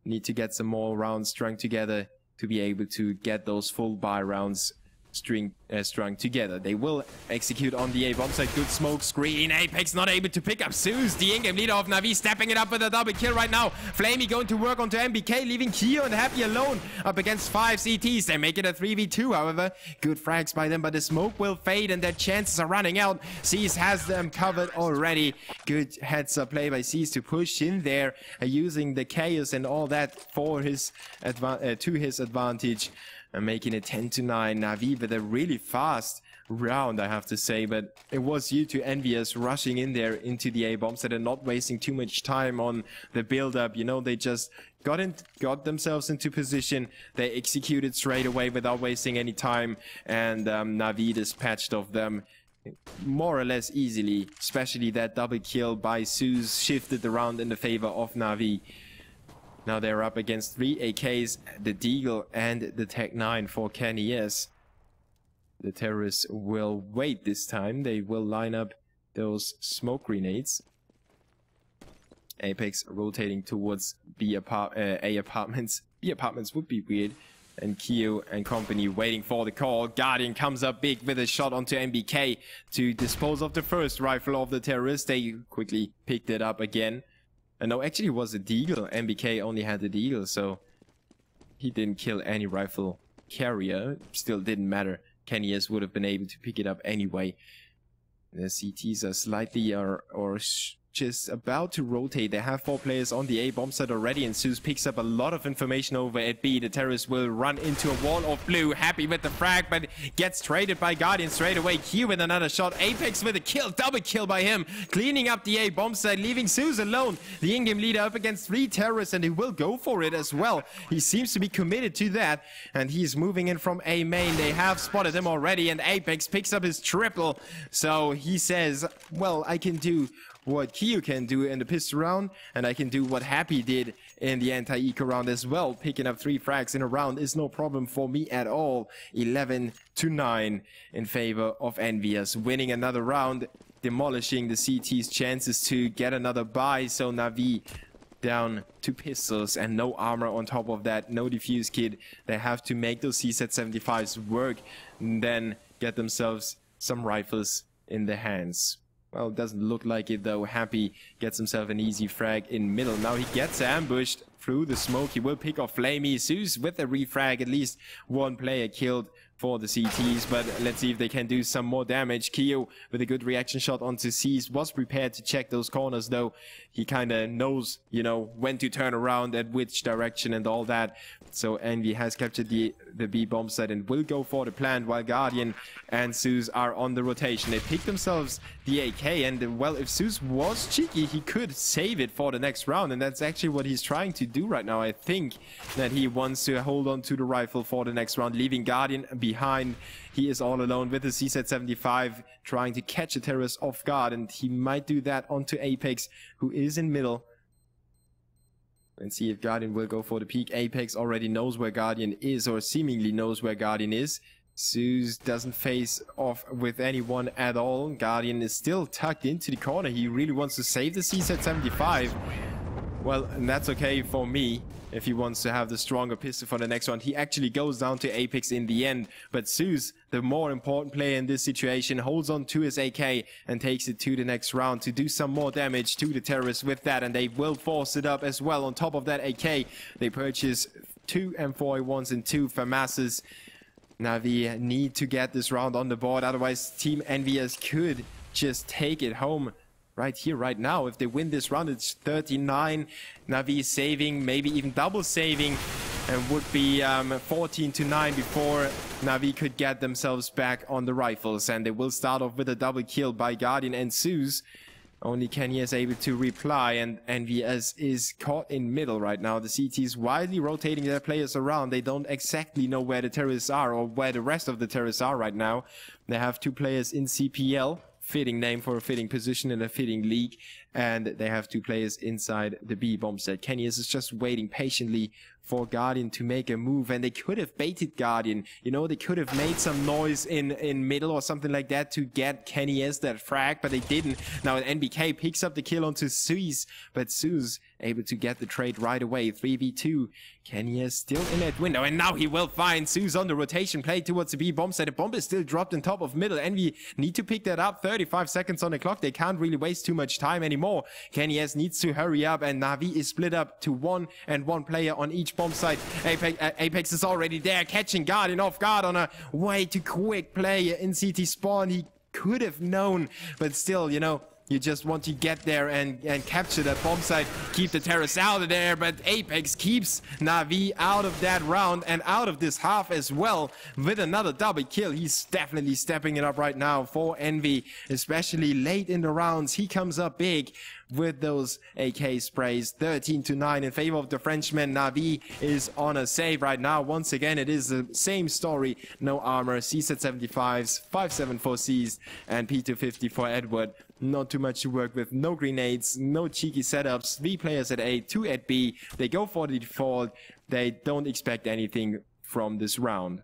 need to get some more rounds strung together to be able to get those full buy rounds strung together. They will execute on the A bomb site. Good smoke screen. Apex not able to pick up Zeus, the in-game leader of Na'Vi, stepping it up with a double kill right now. Flamey going to work onto MBK, leaving Kyo and Happy alone up against 5 CTs. They make it a 3v2, however. Good frags by them, but the smoke will fade and their chances are running out. C's has them covered already. Good heads up play by C's to push in there, using the chaos and all that for his to his advantage. And making it 10-9. Na'Vi with a really fast round, I have to say, but it was due to EnVyUs rushing in there into the A bombs that are not wasting too much time on the build-up. You know, they just got themselves into position. They executed straight away without wasting any time, and Na'Vi dispatched of them more or less easily. Especially that double kill by Zeus shifted the round in the favor of Na'Vi. Now they're up against 3 AKs, the Deagle and the Tech 9 for KennyS. The terrorists will wait this time. They will line up those smoke grenades. Apex rotating towards A apartments. B apartments would be weird. And Kyo and company waiting for the call. Guardian comes up big with a shot onto MBK to dispose of the first rifle of the terrorists. They quickly picked it up again. And no, actually it was a Deagle. MBK only had the Deagle, so he didn't kill any rifle carrier. Still didn't matter. KennyS would have been able to pick it up anyway. The CTs are slightly just about to rotate. They have 4 players on the A bomb site already, and Zeus picks up a lot of information over at B. The terrorists will run into a wall of blue. Happy with the frag, but gets traded by Guardian straight away. Q with another shot. Apex with a kill, double kill by him, cleaning up the A bomb site, leaving Zeus alone. The in-game leader up against 3 terrorists, and he will go for it as well. He seems to be committed to that, and he's moving in from A main. They have spotted him already, and Apex picks up his triple. So he says, well, I can do what Kyo can do in the pistol round, and I can do what Happy did in the anti-eco round as well. Picking up 3 frags in a round is no problem for me at all. 11-9 in favor of EnVyUs, winning another round, demolishing the CT's chances to get another buy. So Na'Vi down to pistols and no armor on top of that, no defuse kit. They have to make those CZ75s work and then get themselves some rifles in their hands. Well, it doesn't look like it though. Happy gets himself an easy frag in middle. Now he gets ambushed through the smoke. He will pick off Flamey. Zeus with a refrag. At least one player killed for the CTs, but let's see if they can do some more damage. Kyo with a good reaction shot onto C's was prepared to check those corners though. He kind of knows, you know, when to turn around, at which direction and all that. So Envy has captured the B bomb site and will go for the plant while Guardian and Zeus are on the rotation. They pick themselves the AK, and well, if Zeus was cheeky, he could save it for the next round, and that's actually what he's trying to do right now. I think that he wants to hold on to the rifle for the next round, leaving Guardian behind. He is all alone with the CZ75 trying to catch a terrorist off guard, and he might do that onto Apex, who is in middle. And see if Guardian will go for the peak. Apex already knows where Guardian is, or seemingly knows where Guardian is. Zeus doesn't face off with anyone at all. Guardian is still tucked into the corner. He really wants to save the CZ75. Well, and that's okay for me if he wants to have the stronger pistol for the next round. He actually goes down to Apex in the end, but Zeus, the more important player in this situation, holds on to his AK and takes it to the next round to do some more damage to the terrorists with that, and they will force it up as well. On top of that AK, they purchase 2 M4A1s and 2 FAMASs. Na'Vi need to get this round on the board, otherwise Team EnVyUs could just take it home right here, right now. If they win this round, it's 39. Na'Vi saving, maybe even double saving, and would be 14-9 before Na'Vi could get themselves back on the rifles. And they will start off with a double kill by Guardian and Zeus. Only Kenny is able to reply, and EnVyUs is caught in middle right now. The CT is wildly rotating their players around. They don't exactly know where the terrorists are or where the rest of the terrorists are right now. They have 2 players in CPL. Fitting name for a fitting position in a fitting league, and they have 2 players inside the B bomb set. Kenny is just waiting patiently for Guardian to make a move, and they could have baited Guardian. You know, they could have made some noise in middle or something like that to get Kenny as that frag, but they didn't. Now NBK picks up the kill onto Zeus, but Zeus able to get the trade right away. 3v2. Kenny is still in that window, and now he will find Zeus on the rotation play towards the B bomb site. The bomb is still dropped on top of middle. Envy need to pick that up. 35 seconds on the clock. They can't really waste too much time anymore. Kenny needs to hurry up, and Na'Vi is split up to 1 and 1 player on each bomb site. Apex is already there, catching Guardian off guard on a way too quick play in CT spawn. He could have known, but still, you know, you just want to get there and capture that bomb site, keep the terrorists out of there, but Apex keeps Na'Vi out of that round and out of this half as well with another double kill. He's definitely stepping it up right now for Envy, especially late in the rounds. He comes up big with those AK sprays. 13-9 in favor of the Frenchman. Na'Vi is on a save right now. Once again, it is the same story. No armor, CZ75s, 5.7 for C's, and P250 for Edward. Not too much to work with. No grenades, no cheeky setups. 3 players at A, 2 at B. They go for the default. They don't expect anything from this round.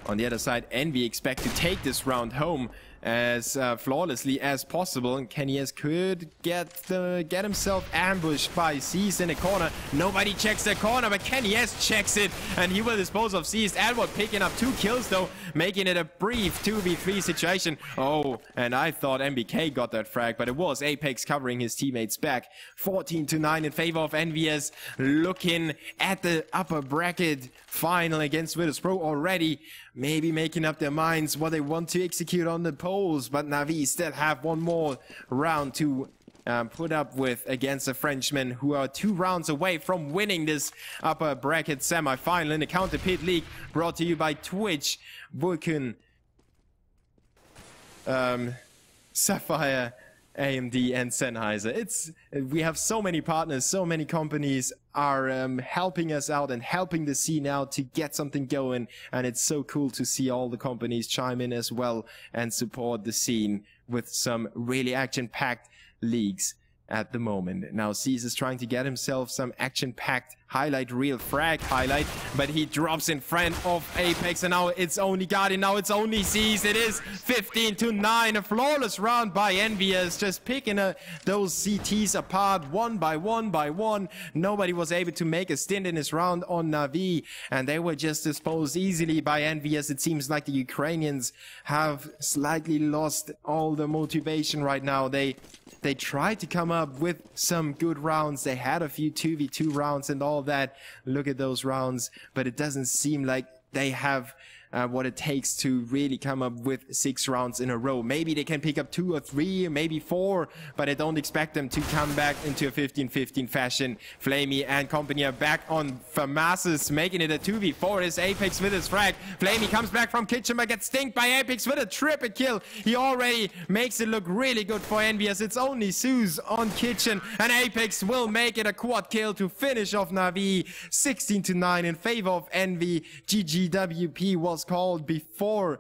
On the other side, Envy expect to take this round home as flawlessly as possible, and Kenny could get himself ambushed by C's in the corner. Nobody checks the corner, but Kenny checks it, and he will dispose of C's. Edward picking up 2 kills though, making it a brief 2v3 situation. Oh, and I thought MBK got that frag, but it was Apex covering his teammates back. 14-9 in favor of EnVyUs, looking at the upper bracket final against Virtus Pro already, maybe making up their minds what they want to execute on the polls, but Na'Vi still have 1 more round to put up with against the Frenchmen, who are 2 rounds away from winning this upper bracket semi-final in the CounterPit League, brought to you by Twitch, Vulcan, Sapphire, AMD, and Sennheiser. We have so many partners, so many companies are helping us out and helping the scene out to get something going, and it's so cool to see all the companies chime in as well and support the scene with some really action-packed leagues at the moment. Now C's is trying to get himself some action-packed highlight, real frag highlight, but he drops in front of Apex, and now it's only Guardian, now it's only Seas. It is 15-9, a flawless round by EnVyUs, just picking those CTs apart one by one. Nobody was able to make a stint in this round on Na'Vi, and they were just disposed easily by EnVyUs. It seems like the Ukrainians have slightly lost all the motivation right now. They tried to come up with some good rounds. They had a few 2v2 rounds and all that. Look at those rounds, but it doesn't seem like they have what it takes to really come up with 6 rounds in a row. Maybe they can pick up 2 or 3, maybe 4, but I don't expect them to come back into a 15-15 fashion. Flamey and company are back on Famasis, making it a 2v4. Is Apex with his frag. Flamey comes back from kitchen, but gets stinked by Apex with a triple kill. He already makes it look really good for EnVyUs. It's only Zeus on kitchen, and Apex will make it a quad kill to finish off Na'Vi. 16-9 in favor of Envy. GGWP was called before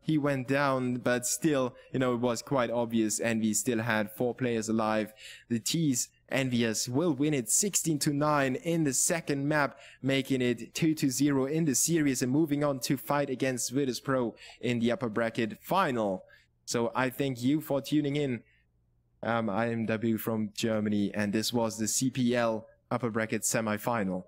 he went down, but still, you know, it was quite obvious. Envy still had 4 players alive. The T's EnVyUs will win it 16-9 in the second map, making it 2-0 in the series and moving on to fight against Virtus Pro in the upper bracket final. So I thank you for tuning in. I am W from Germany, and this was the CPL upper bracket semi-final.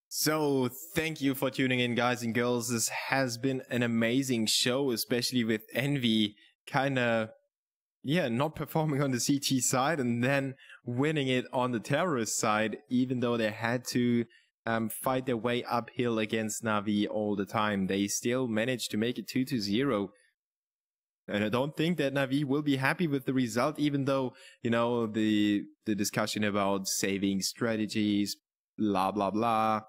So thank you for tuning in, guys and girls. This has been an amazing show, especially with Envy kind of, not performing on the CT side and then winning it on the terrorist side, even though they had to fight their way uphill against Na'Vi all the time. They still managed to make it 2-0. And I don't think that Na'Vi will be happy with the result, even though, you know, the discussion about saving strategies, blah, blah, blah.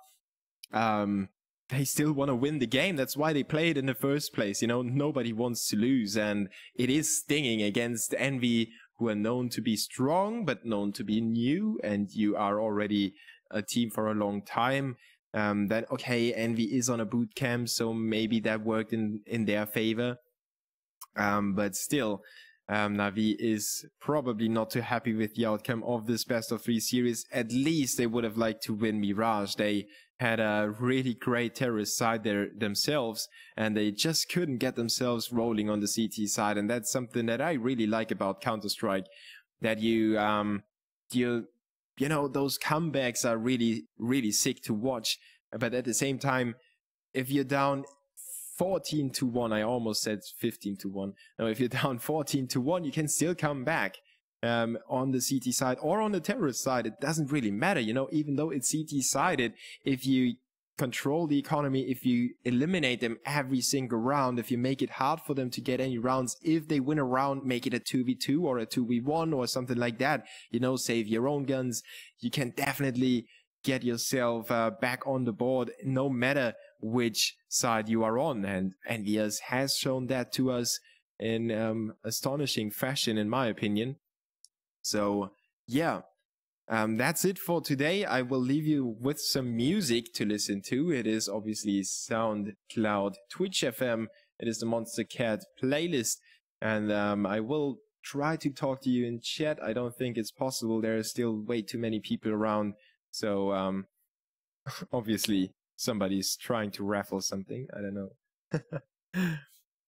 They still want to win the game. That's why they play it in the first place. You know, nobody wants to lose, and it is stinging against Envy, who are known to be strong, but known to be new, and you are already a team for a long time. Then, okay, Envy is on a boot camp, so maybe that worked in their favor. But still, Na'Vi is probably not too happy with the outcome of this best of 3 series. At least they would have liked to win Mirage. They had a really great terrorist side there themselves, and they just couldn't get themselves rolling on the CT side. And that's something that I really like about Counter-Strike, that you know, those comebacks are really, really sick to watch. But at the same time, if you're down 14-1. I almost said 15-1. Now, if you're down 14-1, you can still come back on the CT side or on the terrorist side. It doesn't really matter, you know, even though it's CT sided. If you control the economy, if you eliminate them every single round, if you make it hard for them to get any rounds, if they win a round, make it a 2v2 or a 2v1 or something like that, you know, save your own guns, you can definitely get yourself back on the board no matter which side you are on. And EnVyUs has shown that to us in astonishing fashion, in my opinion. So yeah, that's it for today. I will leave you with some music to listen to. It is obviously SoundCloud, Twitch FM. It is the Monster Cat playlist. And I will try to talk to you in chat. I don't think it's possible. There are still way too many people around. So obviously somebody's trying to raffle something. I don't know.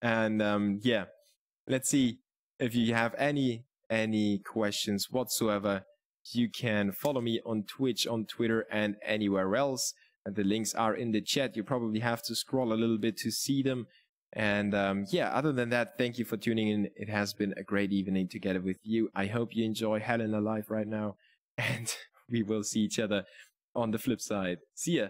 And yeah, let's see if you have any questions whatsoever. You can follow me on Twitch, on Twitter, and anywhere else. And the links are in the chat. You probably have to scroll a little bit to see them. And yeah, other than that, thank you for tuning in. It has been a great evening together with you. I hope you enjoy Hell in a Life right now. And we will see each other on the flip side. See ya.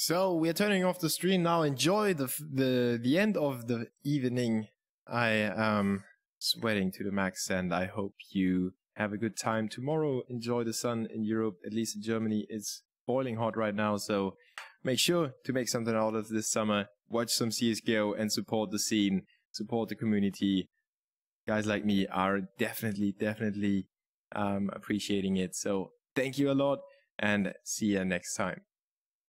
So we are turning off the stream now. Enjoy the end of the evening. I am sweating to the max, and I hope you have a good time tomorrow. Enjoy the sun in Europe, at least in Germany. It's boiling hot right now, so make sure to make something out of this summer. Watch some CSGO and support the scene, support the community. Guys like me are definitely appreciating it. So thank you a lot, and see you next time.